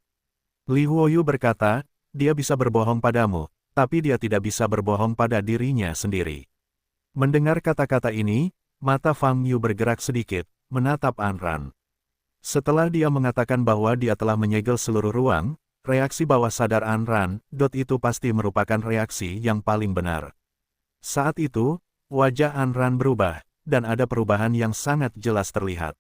Li Huoyu berkata, "Dia bisa berbohong padamu, tapi dia tidak bisa berbohong pada dirinya sendiri." Mendengar kata-kata ini, mata Fang Yu bergerak sedikit, menatap Anran. Setelah dia mengatakan bahwa dia telah menyegel seluruh ruang, reaksi bawah sadar Anran, itu pasti merupakan reaksi yang paling benar. Saat itu, wajah Anran berubah, dan ada perubahan yang sangat jelas terlihat.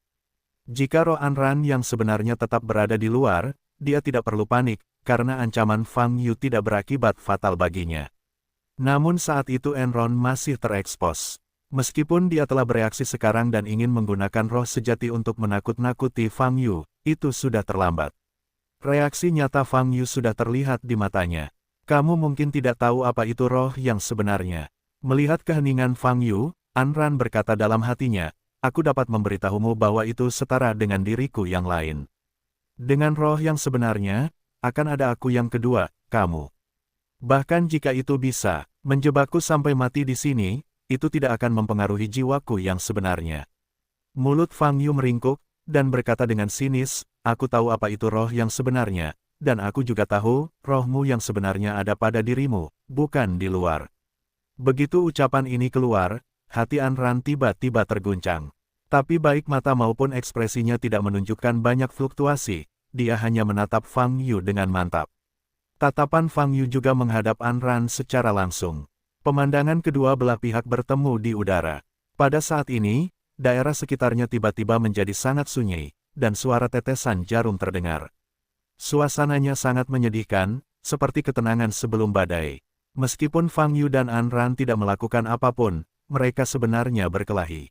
Jika roh Anran yang sebenarnya tetap berada di luar, dia tidak perlu panik, karena ancaman Fang Yu tidak berakibat fatal baginya. Namun saat itu Enron masih terekspos. Meskipun dia telah bereaksi sekarang dan ingin menggunakan roh sejati untuk menakut-nakuti Fang Yu, itu sudah terlambat. Reaksi nyata Fang Yu sudah terlihat di matanya. "Kamu mungkin tidak tahu apa itu roh yang sebenarnya." Melihat keheningan Fang Yu, Anran berkata dalam hatinya, "Aku dapat memberitahumu bahwa itu setara dengan diriku yang lain. Dengan roh yang sebenarnya, akan ada aku yang kedua, kamu. Bahkan jika itu bisa menjebakku sampai mati di sini, itu tidak akan mempengaruhi jiwaku yang sebenarnya." Mulut Fang Yu meringkuk, dan berkata dengan sinis, "Aku tahu apa itu roh yang sebenarnya, dan aku juga tahu, rohmu yang sebenarnya ada pada dirimu, bukan di luar." Begitu ucapan ini keluar, hati Anran tiba-tiba terguncang. Tapi baik mata maupun ekspresinya tidak menunjukkan banyak fluktuasi, dia hanya menatap Fang Yu dengan mantap. Tatapan Fang Yu juga menghadap Anran secara langsung. Pemandangan kedua belah pihak bertemu di udara. Pada saat ini, daerah sekitarnya tiba-tiba menjadi sangat sunyi, dan suara tetesan jarum terdengar. Suasananya sangat menyedihkan, seperti ketenangan sebelum badai. Meskipun Fang Yu dan Anran tidak melakukan apapun, mereka sebenarnya berkelahi.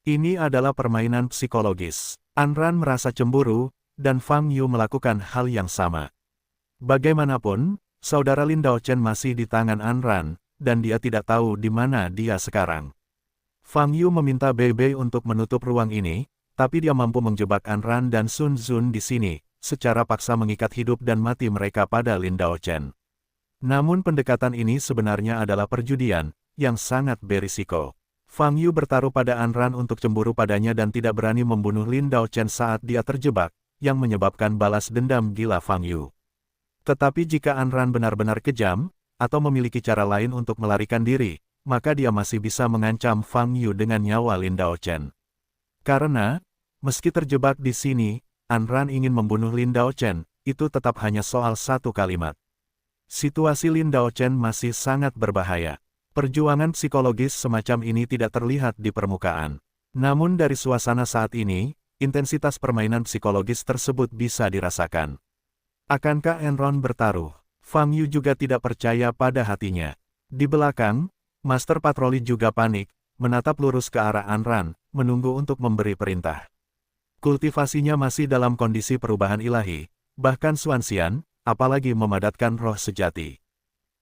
Ini adalah permainan psikologis. Anran merasa cemburu, dan Fang Yu melakukan hal yang sama. Bagaimanapun, saudara Lin Daochen masih di tangan Anran, dan dia tidak tahu di mana dia sekarang. Fang Yu meminta Bei untuk menutup ruang ini, tapi dia mampu menjebak Anran dan Sun Zun di sini, secara paksa mengikat hidup dan mati mereka pada Lin Daochen. Namun pendekatan ini sebenarnya adalah perjudian, yang sangat berisiko. Fang Yu bertaruh pada Anran untuk cemburu padanya dan tidak berani membunuh Lin Daochen saat dia terjebak, yang menyebabkan balas dendam gila Fang Yu. Tetapi jika Anran benar-benar kejam, atau memiliki cara lain untuk melarikan diri, maka dia masih bisa mengancam Fang Yu dengan nyawa Lin Daochen. Karena, meski terjebak di sini, Anran ingin membunuh Lin Daochen, itu tetap hanya soal satu kalimat. Situasi Lin Daochen masih sangat berbahaya. Perjuangan psikologis semacam ini tidak terlihat di permukaan. Namun dari suasana saat ini, intensitas permainan psikologis tersebut bisa dirasakan. Akankah Enron bertaruh? Fang Yu juga tidak percaya pada hatinya. Di belakang, Master Patroli juga panik, menatap lurus ke arah Anran, menunggu untuk memberi perintah. Kultivasinya masih dalam kondisi perubahan ilahi, bahkan Xuanxian, apalagi memadatkan roh sejati.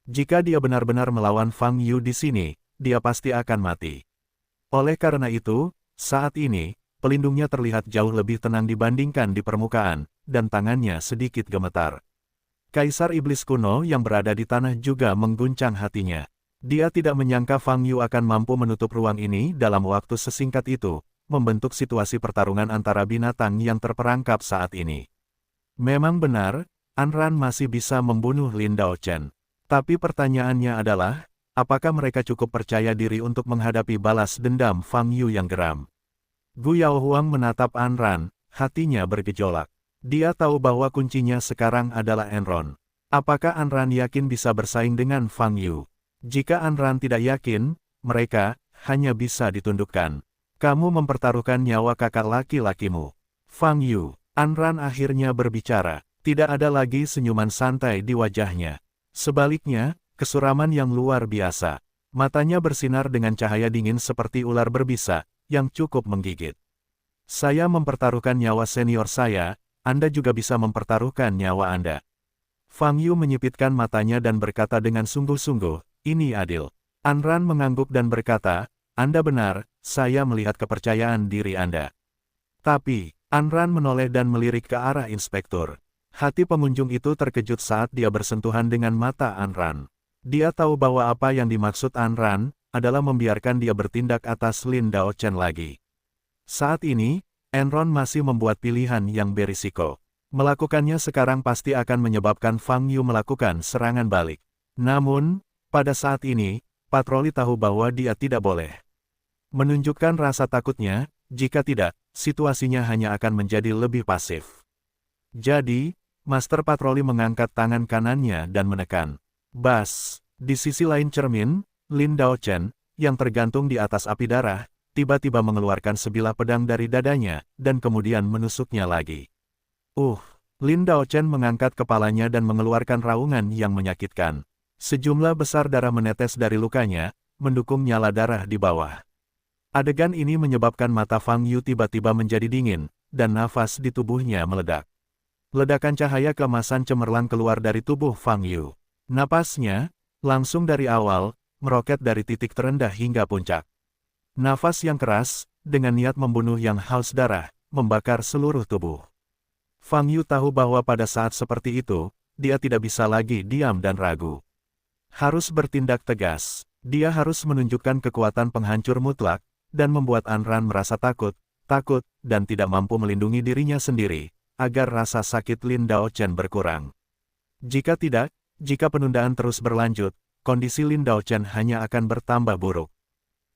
Jika dia benar-benar melawan Fang Yu di sini, dia pasti akan mati. Oleh karena itu, saat ini, pelindungnya terlihat jauh lebih tenang dibandingkan di permukaan, dan tangannya sedikit gemetar. Kaisar Iblis kuno yang berada di tanah juga mengguncang hatinya. Dia tidak menyangka Fang Yu akan mampu menutup ruang ini dalam waktu sesingkat itu, membentuk situasi pertarungan antara binatang yang terperangkap saat ini. Memang benar, Anran masih bisa membunuh Lin Daochen. Tapi pertanyaannya adalah, apakah mereka cukup percaya diri untuk menghadapi balas dendam Fang Yu yang geram? Gu Yaohuang menatap Anran, hatinya bergejolak. Dia tahu bahwa kuncinya sekarang adalah Enron. Apakah Anran yakin bisa bersaing dengan Fang Yu? Jika Anran tidak yakin, mereka hanya bisa ditundukkan. Kamu mempertaruhkan nyawa kakak laki-lakimu. Fang Yu. Anran akhirnya berbicara. Tidak ada lagi senyuman santai di wajahnya. Sebaliknya, kesuraman yang luar biasa. Matanya bersinar dengan cahaya dingin seperti ular berbisa, yang cukup menggigit. Saya mempertaruhkan nyawa senior saya, Anda juga bisa mempertaruhkan nyawa Anda. Fang Yu menyipitkan matanya dan berkata dengan sungguh-sungguh, ini adil. Anran mengangguk dan berkata, Anda benar, saya melihat kepercayaan diri Anda. Tapi, Anran menoleh dan melirik ke arah inspektur. Hati pengunjung itu terkejut saat dia bersentuhan dengan mata Anran. Dia tahu bahwa apa yang dimaksud Anran adalah membiarkan dia bertindak atas Lin Daochen lagi. Saat ini, Enron masih membuat pilihan yang berisiko. Melakukannya sekarang pasti akan menyebabkan Fang Yu melakukan serangan balik. Namun, pada saat ini, patroli tahu bahwa dia tidak boleh menunjukkan rasa takutnya, jika tidak, situasinya hanya akan menjadi lebih pasif. Jadi, Master Patroli mengangkat tangan kanannya dan menekan. Bas, di sisi lain cermin, Lin Daochen, yang tergantung di atas api darah, tiba-tiba mengeluarkan sebilah pedang dari dadanya, dan kemudian menusuknya lagi. Lin Daochen mengangkat kepalanya dan mengeluarkan raungan yang menyakitkan. Sejumlah besar darah menetes dari lukanya, mendukung nyala darah di bawah. Adegan ini menyebabkan mata Fang Yu tiba-tiba menjadi dingin, dan nafas di tubuhnya meledak. Ledakan cahaya keemasan cemerlang keluar dari tubuh Fang Yu. Napasnya, langsung dari awal, meroket dari titik terendah hingga puncak. Nafas yang keras, dengan niat membunuh yang haus darah, membakar seluruh tubuh. Fang Yu tahu bahwa pada saat seperti itu, dia tidak bisa lagi diam dan ragu. Harus bertindak tegas. Dia harus menunjukkan kekuatan penghancur mutlak, dan membuat Anran merasa takut, dan tidak mampu melindungi dirinya sendiri, agar rasa sakit Lin Daochen berkurang. Jika tidak, jika penundaan terus berlanjut, kondisi Lin Daochen hanya akan bertambah buruk.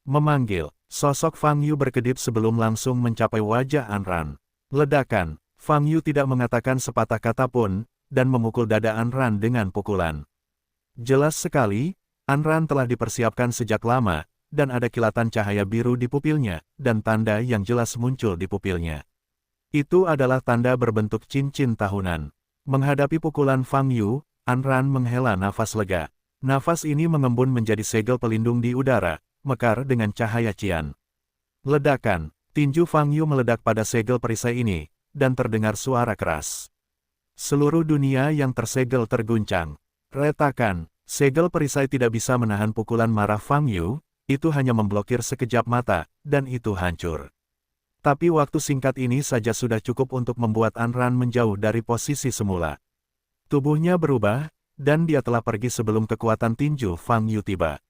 Memanggil, sosok Fang Yu berkedip sebelum langsung mencapai wajah Anran. Ledakan, Fang Yu tidak mengatakan sepatah kata pun, dan memukul dada Anran dengan pukulan. Jelas sekali, Anran telah dipersiapkan sejak lama, dan ada kilatan cahaya biru di pupilnya, dan tanda yang jelas muncul di pupilnya. Itu adalah tanda berbentuk cincin tahunan. Menghadapi pukulan Fang Yu, Anran menghela nafas lega. Nafas ini mengembun menjadi segel pelindung di udara, mekar dengan cahaya cian. Ledakan, tinju Fang Yu meledak pada segel perisai ini, dan terdengar suara keras. Seluruh dunia yang tersegel terguncang. Retakan, segel perisai tidak bisa menahan pukulan marah Fang Yu, itu hanya memblokir sekejap mata, dan itu hancur. Tapi waktu singkat ini saja sudah cukup untuk membuat Anran menjauh dari posisi semula. Tubuhnya berubah, dan dia telah pergi sebelum kekuatan tinju Fang Yu tiba.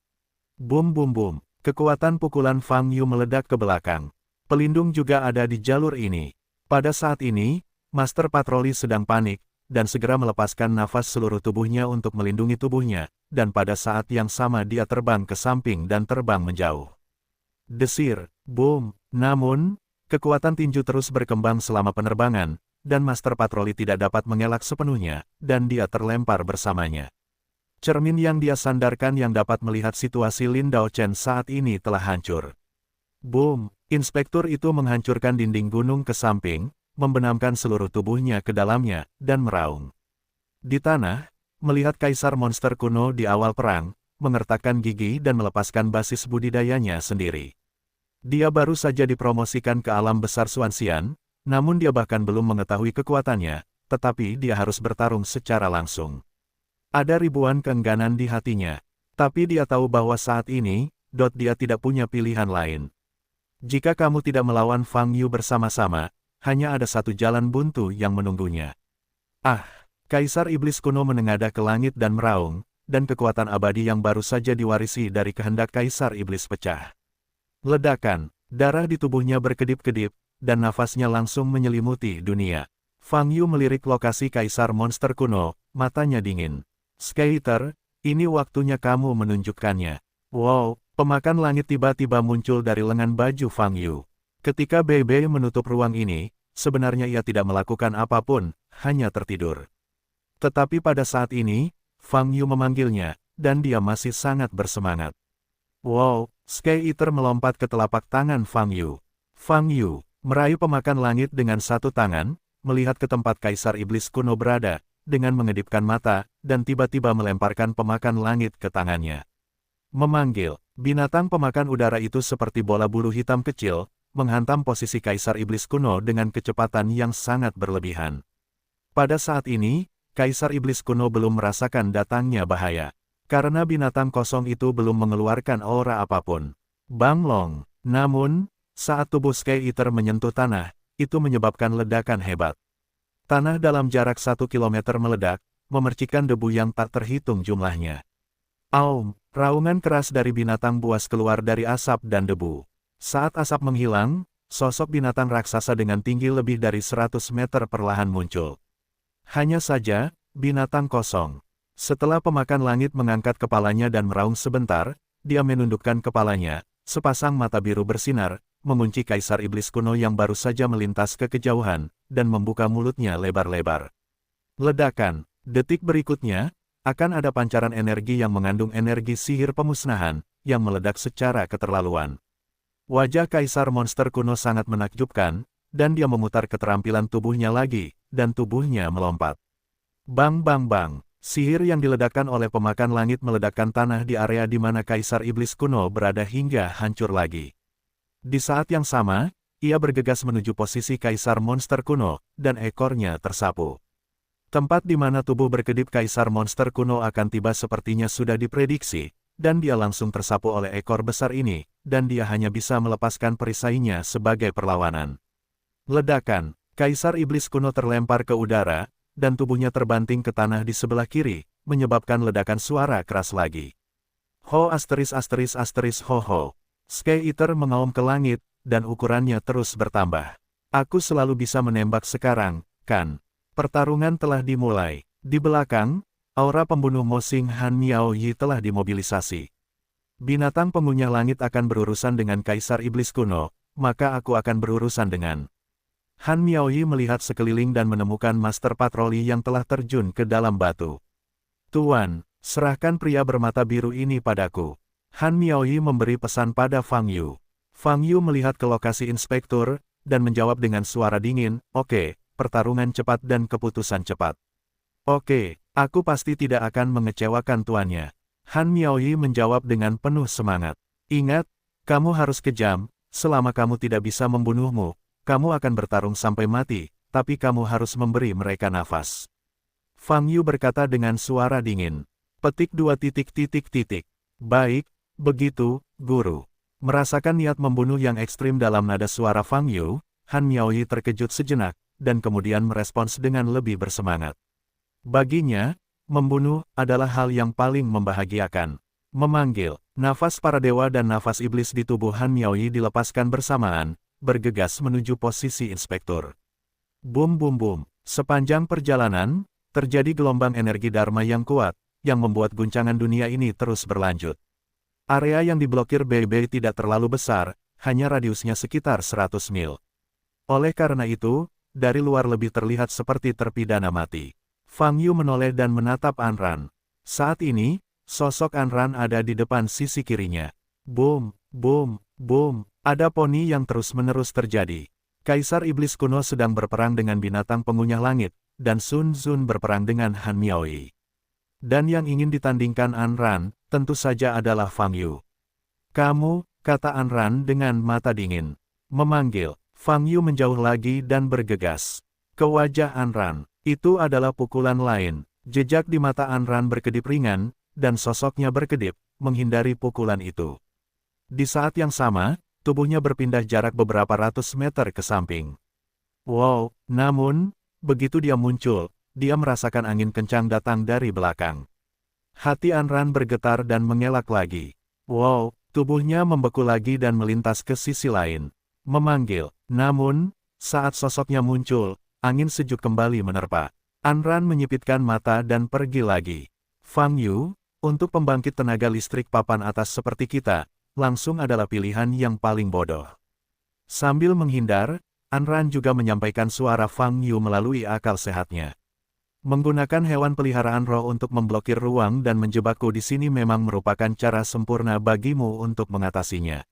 Bum bum bum, kekuatan pukulan Fang Yu meledak ke belakang. Pelindung juga ada di jalur ini. Pada saat ini, Master Patroli sedang panik, dan segera melepaskan nafas seluruh tubuhnya untuk melindungi tubuhnya, dan pada saat yang sama dia terbang ke samping dan terbang menjauh. Desir, boom, namun, kekuatan tinju terus berkembang selama penerbangan, dan Master Patroli tidak dapat mengelak sepenuhnya, dan dia terlempar bersamanya. Cermin yang dia sandarkan yang dapat melihat situasi Lin Daochen saat ini telah hancur. Boom, inspektur itu menghancurkan dinding gunung ke samping, membenamkan seluruh tubuhnya ke dalamnya, dan meraung. Di tanah, melihat kaisar monster kuno di awal perang, mengertakkan gigi dan melepaskan basis budidayanya sendiri. Dia baru saja dipromosikan ke alam besar Xuanxian, namun dia bahkan belum mengetahui kekuatannya, tetapi dia harus bertarung secara langsung. Ada ribuan keengganan di hatinya, tapi dia tahu bahwa saat ini, dia tidak punya pilihan lain. Jika kamu tidak melawan Fang Yu bersama-sama, hanya ada satu jalan buntu yang menunggunya. Kaisar Iblis kuno menengadah ke langit dan meraung, dan kekuatan abadi yang baru saja diwarisi dari kehendak Kaisar Iblis pecah. Ledakan, darah di tubuhnya berkedip-kedip, dan nafasnya langsung menyelimuti dunia. Fang Yu melirik lokasi Kaisar Monster kuno, matanya dingin. Skater, ini waktunya kamu menunjukkannya. Wow, pemakan langit tiba-tiba muncul dari lengan baju Fang Yu. Ketika Bei Bei menutup ruang ini, sebenarnya ia tidak melakukan apapun, hanya tertidur. Tetapi pada saat ini, Fang Yu memanggilnya, dan dia masih sangat bersemangat. Wow, Sky Eater melompat ke telapak tangan Fang Yu. Fang Yu meraih pemakan langit dengan satu tangan, melihat ke tempat Kaisar Iblis kuno berada, dengan mengedipkan mata, dan tiba-tiba melemparkan pemakan langit ke tangannya. Memanggil, binatang pemakan udara itu seperti bola bulu hitam kecil, menghantam posisi Kaisar Iblis kuno dengan kecepatan yang sangat berlebihan. Pada saat ini, Kaisar Iblis kuno belum merasakan datangnya bahaya. Karena binatang kosong itu belum mengeluarkan aura apapun. Bang Long. Namun, saat tubuh Sky Eater menyentuh tanah, itu menyebabkan ledakan hebat. Tanah dalam jarak 1 kilometer meledak, memercikkan debu yang tak terhitung jumlahnya. Aum, raungan keras dari binatang buas keluar dari asap dan debu. Saat asap menghilang, sosok binatang raksasa dengan tinggi lebih dari 100 meter perlahan muncul. Hanya saja, binatang kosong. Setelah pemakan langit mengangkat kepalanya dan meraung sebentar, dia menundukkan kepalanya, sepasang mata biru bersinar, mengunci Kaisar Iblis kuno yang baru saja melintas ke kejauhan, dan membuka mulutnya lebar-lebar. Ledakan. Detik berikutnya, akan ada pancaran energi yang mengandung energi sihir pemusnahan, yang meledak secara keterlaluan. Wajah Kaisar Monster kuno sangat menakjubkan, dan dia memutar keterampilan tubuhnya lagi, dan tubuhnya melompat. Bang bang bang, sihir yang diledakkan oleh pemakan langit meledakkan tanah di area di mana Kaisar Iblis kuno berada hingga hancur lagi. Di saat yang sama, ia bergegas menuju posisi Kaisar Monster kuno, dan ekornya tersapu. Tempat di mana tubuh berkedip Kaisar Monster kuno akan tiba sepertinya sudah diprediksi, dan dia langsung tersapu oleh ekor besar ini, dan dia hanya bisa melepaskan perisainya sebagai perlawanan. Ledakan, Kaisar Iblis kuno terlempar ke udara, dan tubuhnya terbanting ke tanah di sebelah kiri, menyebabkan ledakan suara keras lagi. Ho asteris asteris asteris ho ho. Sky Eater mengaum ke langit, dan ukurannya terus bertambah. Aku selalu bisa menembak sekarang, kan? Pertarungan telah dimulai. Di belakang, aura pembunuh Mo Xing Han Miao Yi telah dimobilisasi. Binatang pengunyah langit akan berurusan dengan Kaisar Iblis kuno, maka aku akan berurusan dengan... Han Miao Yi melihat sekeliling dan menemukan master patroli yang telah terjun ke dalam batu. Tuan, serahkan pria bermata biru ini padaku. Han Miao Yi memberi pesan pada Fang Yu. Fang Yu melihat ke lokasi inspektur, dan menjawab dengan suara dingin, "Oke, pertarungan cepat dan keputusan cepat." "Oke, aku pasti tidak akan mengecewakan tuannya." Han Miao Yi menjawab dengan penuh semangat. "Ingat, kamu harus kejam, selama kamu tidak bisa membunuhmu, kamu akan bertarung sampai mati, tapi kamu harus memberi mereka nafas." Fang Yu berkata dengan suara dingin. Petik 2 titik titik titik. "Baik, begitu, guru." Merasakan niat membunuh yang ekstrim dalam nada suara Fang Yu, Han Miao Yi terkejut sejenak, dan kemudian merespons dengan lebih bersemangat. Baginya, membunuh adalah hal yang paling membahagiakan. Memanggil, nafas para dewa dan nafas iblis di tubuh Han Miao Yi dilepaskan bersamaan, bergegas menuju posisi inspektur. Bum bum bum, sepanjang perjalanan, terjadi gelombang energi Dharma yang kuat, yang membuat guncangan dunia ini terus berlanjut. Area yang diblokir Bei Bei tidak terlalu besar, hanya radiusnya sekitar 100 mil. Oleh karena itu, dari luar lebih terlihat seperti terpidana mati. Fang Yu menoleh dan menatap Anran. Saat ini, sosok Anran ada di depan sisi kirinya. Boom, boom, boom, ada poni yang terus-menerus terjadi. Kaisar Iblis kuno sedang berperang dengan binatang pengunyah langit, dan Sun Zun berperang dengan Han Miao Yi. Dan yang ingin ditandingkan Anran, tentu saja adalah Fang Yu. "Kamu," kata Anran dengan mata dingin. Memanggil, Fang Yu menjauh lagi dan bergegas ke wajah Anran. Itu adalah pukulan lain. Jejak di mata Anran berkedip ringan, dan sosoknya berkedip, menghindari pukulan itu. Di saat yang sama, tubuhnya berpindah jarak beberapa ratus meter ke samping. Wow, namun, begitu dia muncul, dia merasakan angin kencang datang dari belakang. Hati Anran bergetar dan mengelak lagi. Wow, tubuhnya membeku lagi dan melintas ke sisi lain. Memanggil, namun, saat sosoknya muncul, angin sejuk kembali menerpa. Anran menyipitkan mata dan pergi lagi. Fang Yu, untuk pembangkit tenaga listrik papan atas seperti kita, langsung adalah pilihan yang paling bodoh. Sambil menghindar, Anran juga menyampaikan suara Fang Yu melalui akal sehatnya. Menggunakan hewan peliharaan roh untuk memblokir ruang dan menjebakku di sini memang merupakan cara sempurna bagimu untuk mengatasinya.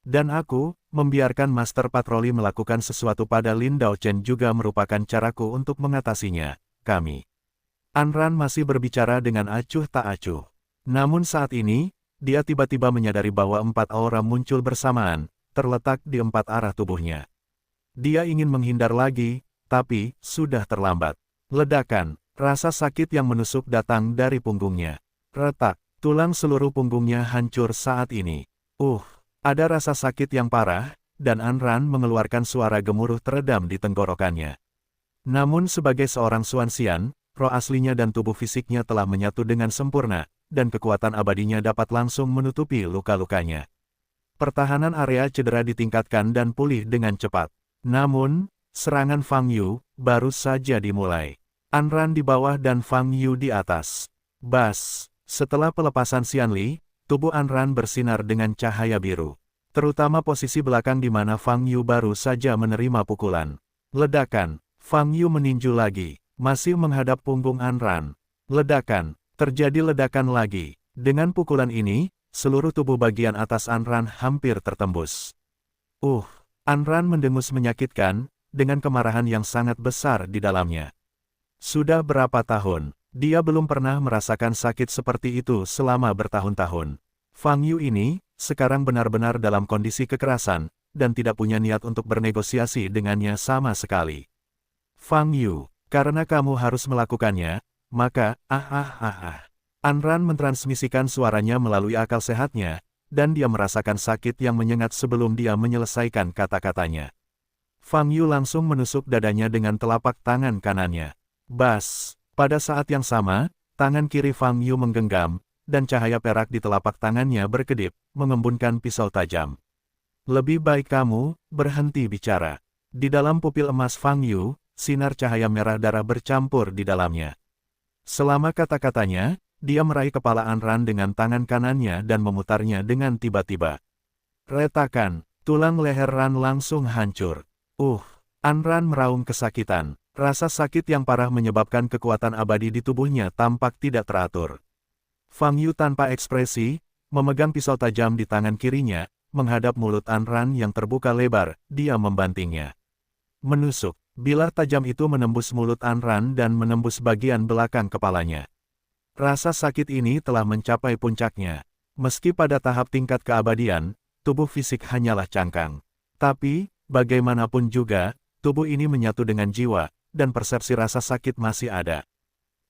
Dan aku, membiarkan Master Patroli melakukan sesuatu pada Lin Daochen juga merupakan caraku untuk mengatasinya, kami. Anran masih berbicara dengan acuh tak acuh. Namun saat ini, dia tiba-tiba menyadari bahwa 4 aura muncul bersamaan, terletak di 4 arah tubuhnya. Dia ingin menghindar lagi, tapi sudah terlambat. Ledakan, rasa sakit yang menusuk datang dari punggungnya. Retak, tulang seluruh punggungnya hancur saat ini. Ada rasa sakit yang parah, dan Anran mengeluarkan suara gemuruh teredam di tenggorokannya. Namun sebagai seorang Xuanxian, roh aslinya dan tubuh fisiknya telah menyatu dengan sempurna, dan kekuatan abadinya dapat langsung menutupi luka-lukanya. Pertahanan area cedera ditingkatkan dan pulih dengan cepat. Namun, serangan Fang Yu baru saja dimulai. Anran di bawah dan Fang Yu di atas. Bas! Setelah pelepasan Xianli, tubuh Anran bersinar dengan cahaya biru. Terutama posisi belakang di mana Fang Yu baru saja menerima pukulan. Ledakan! Fang Yu meninju lagi, masih menghadap punggung Anran. Ledakan! Terjadi ledakan lagi. Dengan pukulan ini, seluruh tubuh bagian atas Anran hampir tertembus. Anran mendengus menyakitkan, dengan kemarahan yang sangat besar di dalamnya. Sudah berapa tahun, dia belum pernah merasakan sakit seperti itu selama bertahun-tahun. Fang Yu ini, sekarang benar-benar dalam kondisi kekerasan, dan tidak punya niat untuk bernegosiasi dengannya sama sekali. Fang Yu, karena kamu harus melakukannya, maka, Anran mentransmisikan suaranya melalui akal sehatnya, dan dia merasakan sakit yang menyengat sebelum dia menyelesaikan kata-katanya. Fang Yu langsung menusuk dadanya dengan telapak tangan kanannya. Bas! Pada saat yang sama, tangan kiri Fang Yu menggenggam, dan cahaya perak di telapak tangannya berkedip, mengembunkan pisau tajam. Lebih baik kamu berhenti bicara. Di dalam pupil emas Fang Yu, sinar cahaya merah darah bercampur di dalamnya. Selama kata-katanya, dia meraih kepala Anran dengan tangan kanannya dan memutarnya dengan tiba-tiba. Retakan, tulang leher Ran langsung hancur. Anran meraung kesakitan. Rasa sakit yang parah menyebabkan kekuatan abadi di tubuhnya tampak tidak teratur. Fang Yu tanpa ekspresi, memegang pisau tajam di tangan kirinya, menghadap mulut Anran yang terbuka lebar, dia membantingnya. Menusuk, bilah tajam itu menembus mulut Anran dan menembus bagian belakang kepalanya. Rasa sakit ini telah mencapai puncaknya. Meski pada tahap tingkat keabadian, tubuh fisik hanyalah cangkang. Tapi, bagaimanapun juga, tubuh ini menyatu dengan jiwa, dan persepsi rasa sakit masih ada.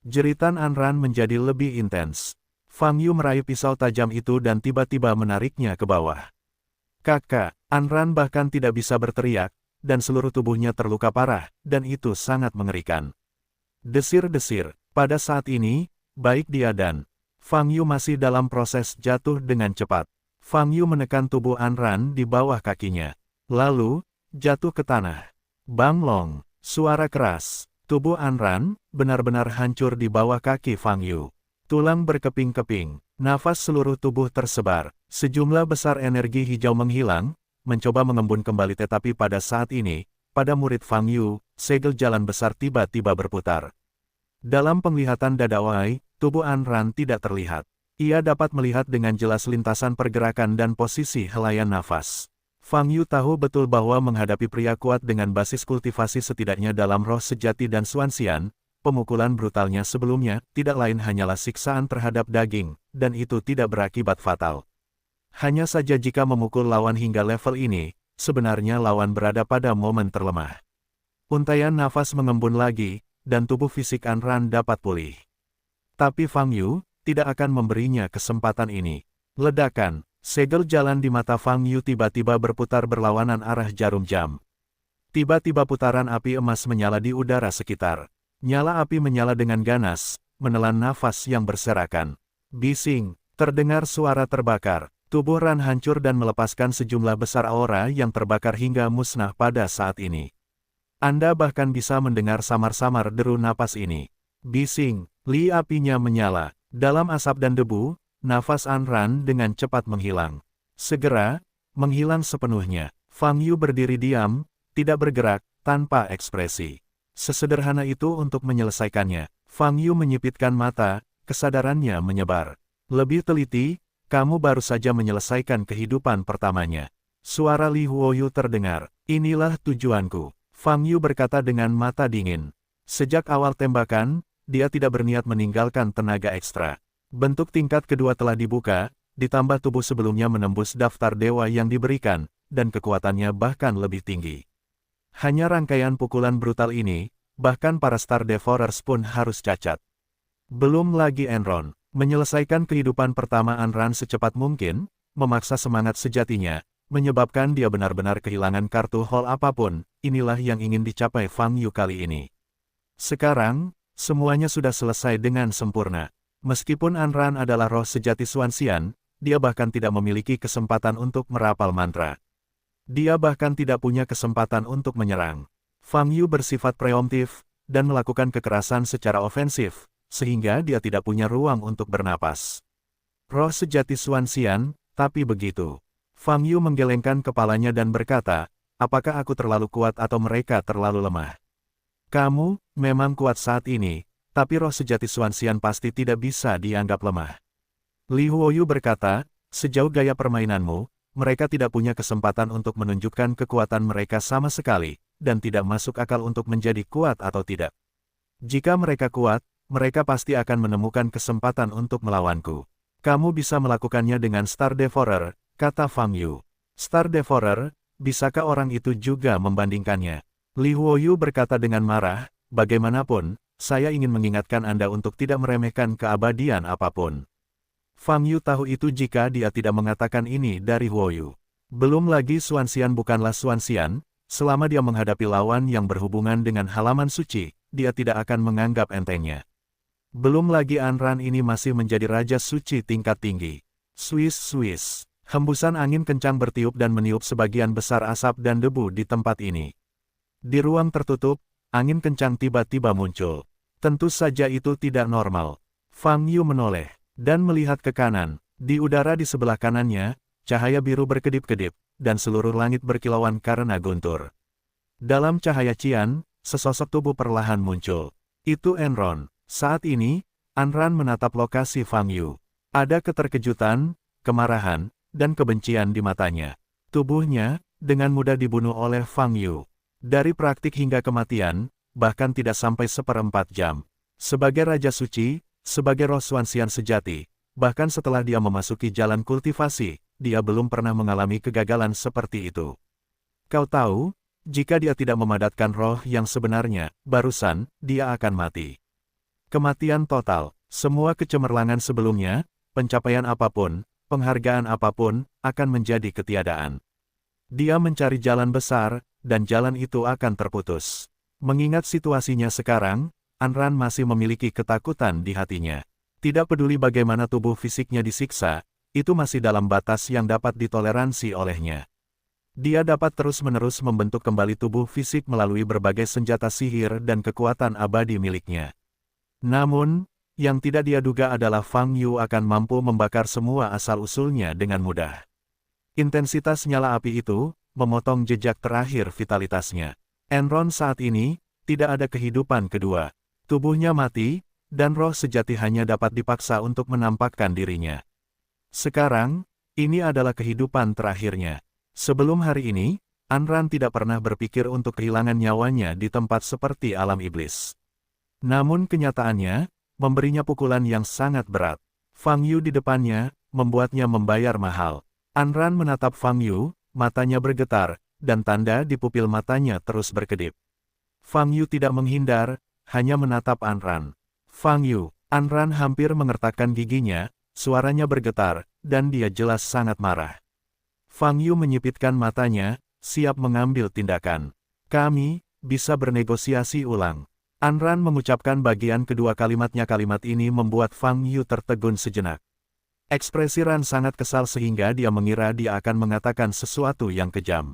Jeritan Anran menjadi lebih intens. Fang Yu meraih pisau tajam itu dan tiba-tiba menariknya ke bawah. Kakak, Anran bahkan tidak bisa berteriak, dan seluruh tubuhnya terluka parah, dan itu sangat mengerikan. Desir-desir, pada saat ini, baik dia dan Fang Yu masih dalam proses jatuh dengan cepat. Fang Yu menekan tubuh Anran di bawah kakinya. Lalu, jatuh ke tanah. Banglong, suara keras. Tubuh Anran benar-benar hancur di bawah kaki Fang Yu. Tulang berkeping-keping, nafas seluruh tubuh tersebar. Sejumlah besar energi hijau menghilang, mencoba mengembun kembali tetapi pada saat ini, pada murid Fang Yu, segel jalan besar tiba-tiba berputar. Dalam penglihatan dadawai, tubuh Anran tidak terlihat. Ia dapat melihat dengan jelas lintasan pergerakan dan posisi helaian nafas. Fang Yu tahu betul bahwa menghadapi pria kuat dengan basis kultivasi setidaknya dalam roh sejati dan Xuanxian, pemukulan brutalnya sebelumnya tidak lain hanyalah siksaan terhadap daging, dan itu tidak berakibat fatal. Hanya saja jika memukul lawan hingga level ini, sebenarnya lawan berada pada momen terlemah. Untaian nafas mengembun lagi, dan tubuh fisik Anran dapat pulih. Tapi Fang Yu tidak akan memberinya kesempatan ini. Ledakan. Segel jalan di mata Fang Yu tiba-tiba berputar berlawanan arah jarum jam. Tiba-tiba putaran api emas menyala di udara sekitar. Nyala api menyala dengan ganas, menelan nafas yang berserakan. Bising, terdengar suara terbakar. Tubuh Ran hancur dan melepaskan sejumlah besar aura yang terbakar hingga musnah pada saat ini. Anda bahkan bisa mendengar samar-samar deru napas ini. Bising, li apinya menyala. Dalam asap dan debu, nafas Anran dengan cepat menghilang. Segera, menghilang sepenuhnya. Fang Yu berdiri diam, tidak bergerak, tanpa ekspresi. Sesederhana itu untuk menyelesaikannya. Fang Yu menyipitkan mata, kesadarannya menyebar. Lebih teliti, kamu baru saja menyelesaikan kehidupan pertamanya. Suara Li Huoyu terdengar. Inilah tujuanku. Fang Yu berkata dengan mata dingin. Sejak awal tembakan, dia tidak berniat meninggalkan tenaga ekstra. Bentuk tingkat kedua telah dibuka, ditambah tubuh sebelumnya menembus daftar dewa yang diberikan, dan kekuatannya bahkan lebih tinggi. Hanya rangkaian pukulan brutal ini, bahkan para Star Devourers pun harus cacat. Belum lagi Enron, menyelesaikan kehidupan pertama Anran secepat mungkin, memaksa semangat sejatinya, menyebabkan dia benar-benar kehilangan kartu hall apapun, inilah yang ingin dicapai Fang Yu kali ini. Sekarang, semuanya sudah selesai dengan sempurna. Meskipun Anran adalah roh sejati Xuanxian, dia bahkan tidak memiliki kesempatan untuk merapal mantra. Dia bahkan tidak punya kesempatan untuk menyerang. Fang Yu bersifat preemptif, dan melakukan kekerasan secara ofensif, sehingga dia tidak punya ruang untuk bernapas. Roh sejati Xuanxian, tapi begitu. Fang Yu menggelengkan kepalanya dan berkata, apakah aku terlalu kuat atau mereka terlalu lemah? Kamu, memang kuat saat ini, tapi roh sejati Xuanxian pasti tidak bisa dianggap lemah. Li Huoyu berkata, sejauh gaya permainanmu, mereka tidak punya kesempatan untuk menunjukkan kekuatan mereka sama sekali, dan tidak masuk akal untuk menjadi kuat atau tidak. Jika mereka kuat, mereka pasti akan menemukan kesempatan untuk melawanku. Kamu bisa melakukannya dengan Star Devourer, kata Fang Yu. Star Devourer, bisakah orang itu juga membandingkannya? Li Huoyu berkata dengan marah, bagaimanapun, saya ingin mengingatkan Anda untuk tidak meremehkan keabadian apapun. Fang Yu tahu itu jika dia tidak mengatakan ini dari Huoyu. Belum lagi Xuanxian bukanlah Xuanxian, selama dia menghadapi lawan yang berhubungan dengan halaman suci, dia tidak akan menganggap entengnya. Belum lagi Anran ini masih menjadi raja suci tingkat tinggi. Swiss. Hembusan angin kencang bertiup dan meniup sebagian besar asap dan debu di tempat ini. Di ruang tertutup, angin kencang tiba-tiba muncul. Tentu saja itu tidak normal. Fang Yu menoleh, dan melihat ke kanan. Di udara di sebelah kanannya, cahaya biru berkedip-kedip, dan seluruh langit berkilauan karena guntur. Dalam cahaya cian, sesosok tubuh perlahan muncul. Itu Enron. Saat ini, Anran menatap lokasi Fang Yu. Ada keterkejutan, kemarahan, dan kebencian di matanya. Tubuhnya, dengan mudah dibunuh oleh Fang Yu. Dari praktik hingga kematian, bahkan tidak sampai 1/4 jam. Sebagai Raja Suci, sebagai roh Xuanxian sejati, bahkan setelah dia memasuki jalan kultivasi, dia belum pernah mengalami kegagalan seperti itu. Kau tahu, jika dia tidak memadatkan roh yang sebenarnya, barusan, dia akan mati. Kematian total, semua kecemerlangan sebelumnya, pencapaian apapun, penghargaan apapun, akan menjadi ketiadaan. Dia mencari jalan besar, dan jalan itu akan terputus. Mengingat situasinya sekarang, Anran masih memiliki ketakutan di hatinya. Tidak peduli bagaimana tubuh fisiknya disiksa, itu masih dalam batas yang dapat ditoleransi olehnya. Dia dapat terus-menerus membentuk kembali tubuh fisik melalui berbagai senjata sihir dan kekuatan abadi miliknya. Namun, yang tidak dia duga adalah Fang Yu akan mampu membakar semua asal-usulnya dengan mudah. Intensitas nyala api itu, memotong jejak terakhir vitalitasnya. Enron saat ini, tidak ada kehidupan kedua. Tubuhnya mati, dan roh sejati hanya dapat dipaksa untuk menampakkan dirinya. Sekarang, ini adalah kehidupan terakhirnya. Sebelum hari ini, Anran tidak pernah berpikir untuk kehilangan nyawanya di tempat seperti alam iblis. Namun kenyataannya, memberinya pukulan yang sangat berat. Fang Yu di depannya, membuatnya membayar mahal. Anran menatap Fang Yu, matanya bergetar, dan tanda di pupil matanya terus berkedip. Fang Yu tidak menghindar, hanya menatap Anran. Fang Yu, Anran hampir mengertakkan giginya, suaranya bergetar, dan dia jelas sangat marah. Fang Yu menyipitkan matanya, siap mengambil tindakan. Kami bisa bernegosiasi ulang. Anran mengucapkan bagian kedua kalimatnya. Kalimat ini membuat Fang Yu tertegun sejenak. Ekspresi Ran sangat kesal sehingga dia mengira dia akan mengatakan sesuatu yang kejam.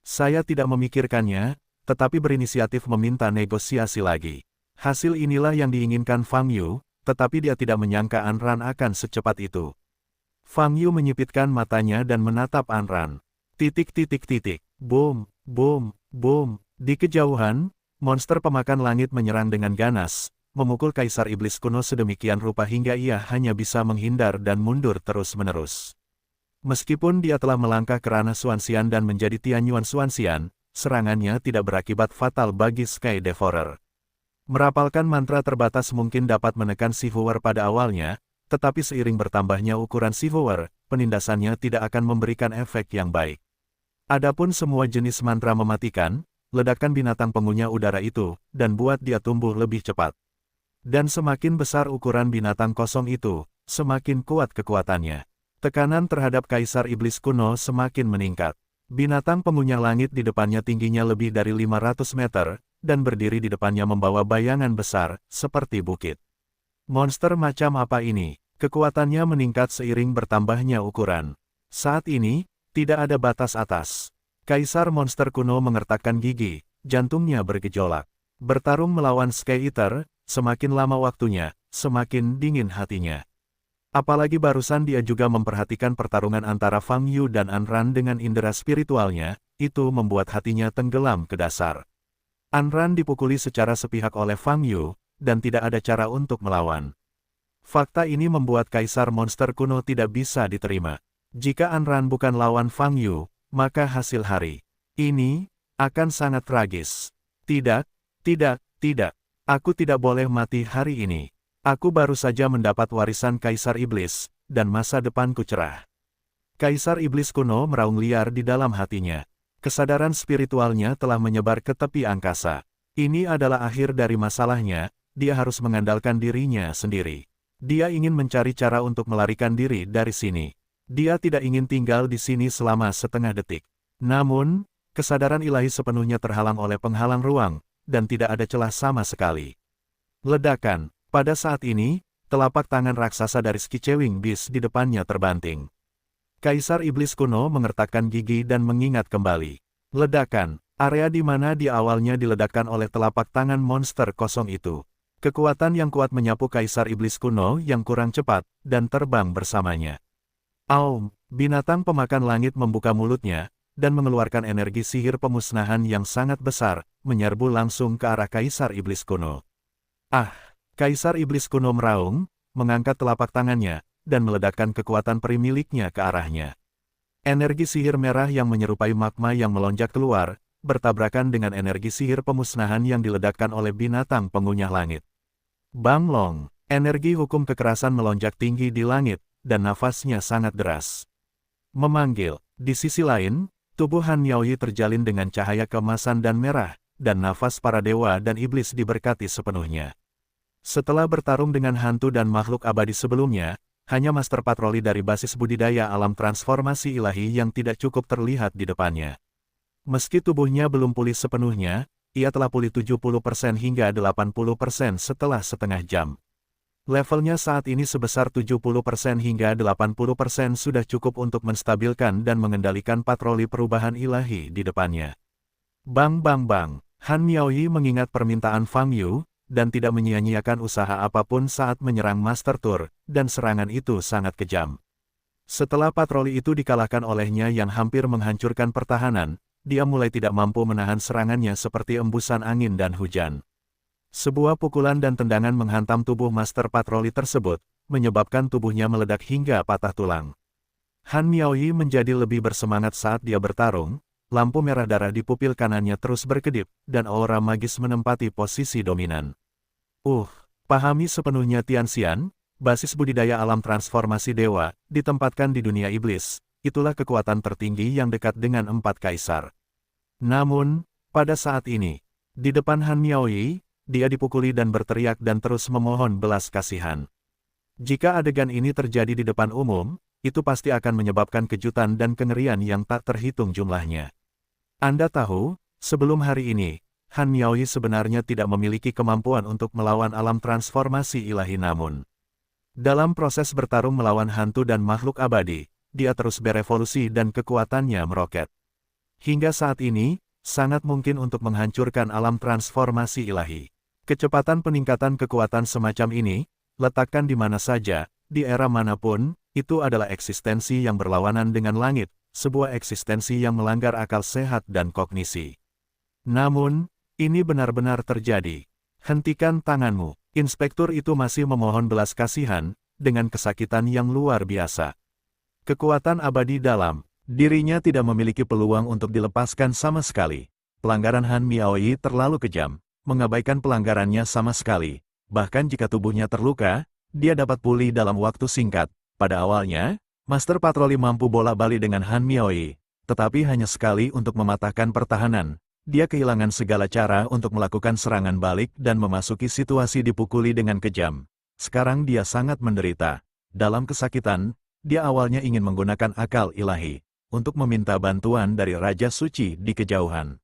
Saya tidak memikirkannya, tetapi berinisiatif meminta negosiasi lagi. Hasil inilah yang diinginkan Fang Yu, tetapi dia tidak menyangka Anran akan secepat itu. Fang Yu menyipitkan matanya dan menatap Anran. Boom, boom, boom. Di kejauhan, monster pemakan langit menyerang dengan ganas, memukul Kaisar Iblis kuno sedemikian rupa hingga ia hanya bisa menghindar dan mundur terus-menerus. Meskipun dia telah melangkah ke ranah Xuanxian dan menjadi Tianyuan Xuanxian, serangannya tidak berakibat fatal bagi Sky Devourer. Merapalkan mantra terbatas mungkin dapat menekan Sivouer pada awalnya, tetapi seiring bertambahnya ukuran Sivouer, penindasannya tidak akan memberikan efek yang baik. Adapun semua jenis mantra mematikan, ledakkan binatang pengunyah udara itu, dan buat dia tumbuh lebih cepat. Dan semakin besar ukuran binatang kosong itu, semakin kuat kekuatannya. Tekanan terhadap Kaisar Iblis kuno semakin meningkat. Binatang pengunyah langit di depannya tingginya lebih dari 500 meter, dan berdiri di depannya membawa bayangan besar, seperti bukit. Monster macam apa ini? Kekuatannya meningkat seiring bertambahnya ukuran. Saat ini, tidak ada batas atas. Kaisar monster kuno mengertakkan gigi, jantungnya bergejolak. Bertarung melawan Sky Eater, semakin lama waktunya, semakin dingin hatinya. Apalagi barusan dia juga memperhatikan pertarungan antara Fang Yu dan Anran dengan indera spiritualnya, itu membuat hatinya tenggelam ke dasar. Anran dipukuli secara sepihak oleh Fang Yu, dan tidak ada cara untuk melawan. Fakta ini membuat Kaisar monster kuno tidak bisa diterima. Jika Anran bukan lawan Fang Yu, maka hasil hari ini akan sangat tragis. Tidak, tidak, tidak. Aku tidak boleh mati hari ini. Aku baru saja mendapat warisan Kaisar Iblis, dan masa depanku cerah. Kaisar Iblis kuno meraung liar di dalam hatinya. Kesadaran spiritualnya telah menyebar ke tepi angkasa. Ini adalah akhir dari masalahnya, dia harus mengandalkan dirinya sendiri. Dia ingin mencari cara untuk melarikan diri dari sini. Dia tidak ingin tinggal di sini selama setengah detik. Namun, kesadaran ilahi sepenuhnya terhalang oleh penghalang ruang, dan tidak ada celah sama sekali. Ledakan. Pada saat ini, telapak tangan raksasa dari Skicewing Beast di depannya terbanting. Kaisar Iblis kuno mengertakkan gigi dan mengingat kembali. Ledakan, area di mana di awalnya diledakkan oleh telapak tangan monster kosong itu. Kekuatan yang kuat menyapu Kaisar Iblis kuno yang kurang cepat, dan terbang bersamanya. Aum, binatang pemakan langit membuka mulutnya, dan mengeluarkan energi sihir pemusnahan yang sangat besar, menyerbu langsung ke arah Kaisar Iblis kuno. Ah! Kaisar Iblis kuno meraung, mengangkat telapak tangannya, dan meledakkan kekuatan peri miliknya ke arahnya. Energi sihir merah yang menyerupai magma yang melonjak keluar, bertabrakan dengan energi sihir pemusnahan yang diledakkan oleh binatang pengunyah langit. Bang Long, energi hukum kekerasan melonjak tinggi di langit, dan nafasnya sangat deras. Memanggil, di sisi lain, tubuh Han Miaoyi terjalin dengan cahaya keemasan dan merah, dan nafas para dewa dan iblis diberkati sepenuhnya. Setelah bertarung dengan hantu dan makhluk abadi sebelumnya, hanya master patroli dari basis budidaya alam transformasi ilahi yang tidak cukup terlihat di depannya. Meski tubuhnya belum pulih sepenuhnya, ia telah pulih 70% hingga 80% setelah setengah jam. Levelnya saat ini sebesar 70% hingga 80% sudah cukup untuk menstabilkan dan mengendalikan patroli perubahan ilahi di depannya. Bang bang bang, Han Miaoyi mengingat permintaan Fang Yu, dan tidak menyia-nyiakan usaha apapun saat menyerang Master Tour, dan serangan itu sangat kejam. Setelah patroli itu dikalahkan olehnya yang hampir menghancurkan pertahanan, dia mulai tidak mampu menahan serangannya seperti embusan angin dan hujan. Sebuah pukulan dan tendangan menghantam tubuh Master Patroli tersebut, menyebabkan tubuhnya meledak hingga patah tulang. Han Miaoyi menjadi lebih bersemangat saat dia bertarung, lampu merah darah di pupil kanannya terus berkedip, dan aura magis menempati posisi dominan. Pahami sepenuhnya Tianxian, basis budidaya alam transformasi dewa, ditempatkan di dunia iblis, itulah kekuatan tertinggi yang dekat dengan 4 kaisar. Namun, pada saat ini, di depan Han Miaoyi, dia dipukuli dan berteriak dan terus memohon belas kasihan. Jika adegan ini terjadi di depan umum, itu pasti akan menyebabkan kejutan dan kengerian yang tak terhitung jumlahnya. Anda tahu, sebelum hari ini, Han Miaoyi sebenarnya tidak memiliki kemampuan untuk melawan alam transformasi ilahi namun. Dalam proses bertarung melawan hantu dan makhluk abadi, dia terus berevolusi dan kekuatannya meroket. Hingga saat ini, sangat mungkin untuk menghancurkan alam transformasi ilahi. Kecepatan peningkatan kekuatan semacam ini, letakkan di mana saja, di era manapun, itu adalah eksistensi yang berlawanan dengan langit, sebuah eksistensi yang melanggar akal sehat dan kognisi. Namun, ini benar-benar terjadi. Hentikan tanganmu. Inspektur itu masih memohon belas kasihan, dengan kesakitan yang luar biasa. Kekuatan abadi dalam dirinya tidak memiliki peluang untuk dilepaskan sama sekali. Pelanggaran Han Miaoi terlalu kejam, mengabaikan pelanggarannya sama sekali. Bahkan jika tubuhnya terluka, dia dapat pulih dalam waktu singkat. Pada awalnya, Master Patroli mampu bola-balik dengan Han Miaoi, tetapi hanya sekali untuk mematahkan pertahanan. Dia kehilangan segala cara untuk melakukan serangan balik dan memasuki situasi dipukuli dengan kejam. Sekarang dia sangat menderita. Dalam kesakitan, dia awalnya ingin menggunakan akal ilahi untuk meminta bantuan dari Raja Suci di kejauhan.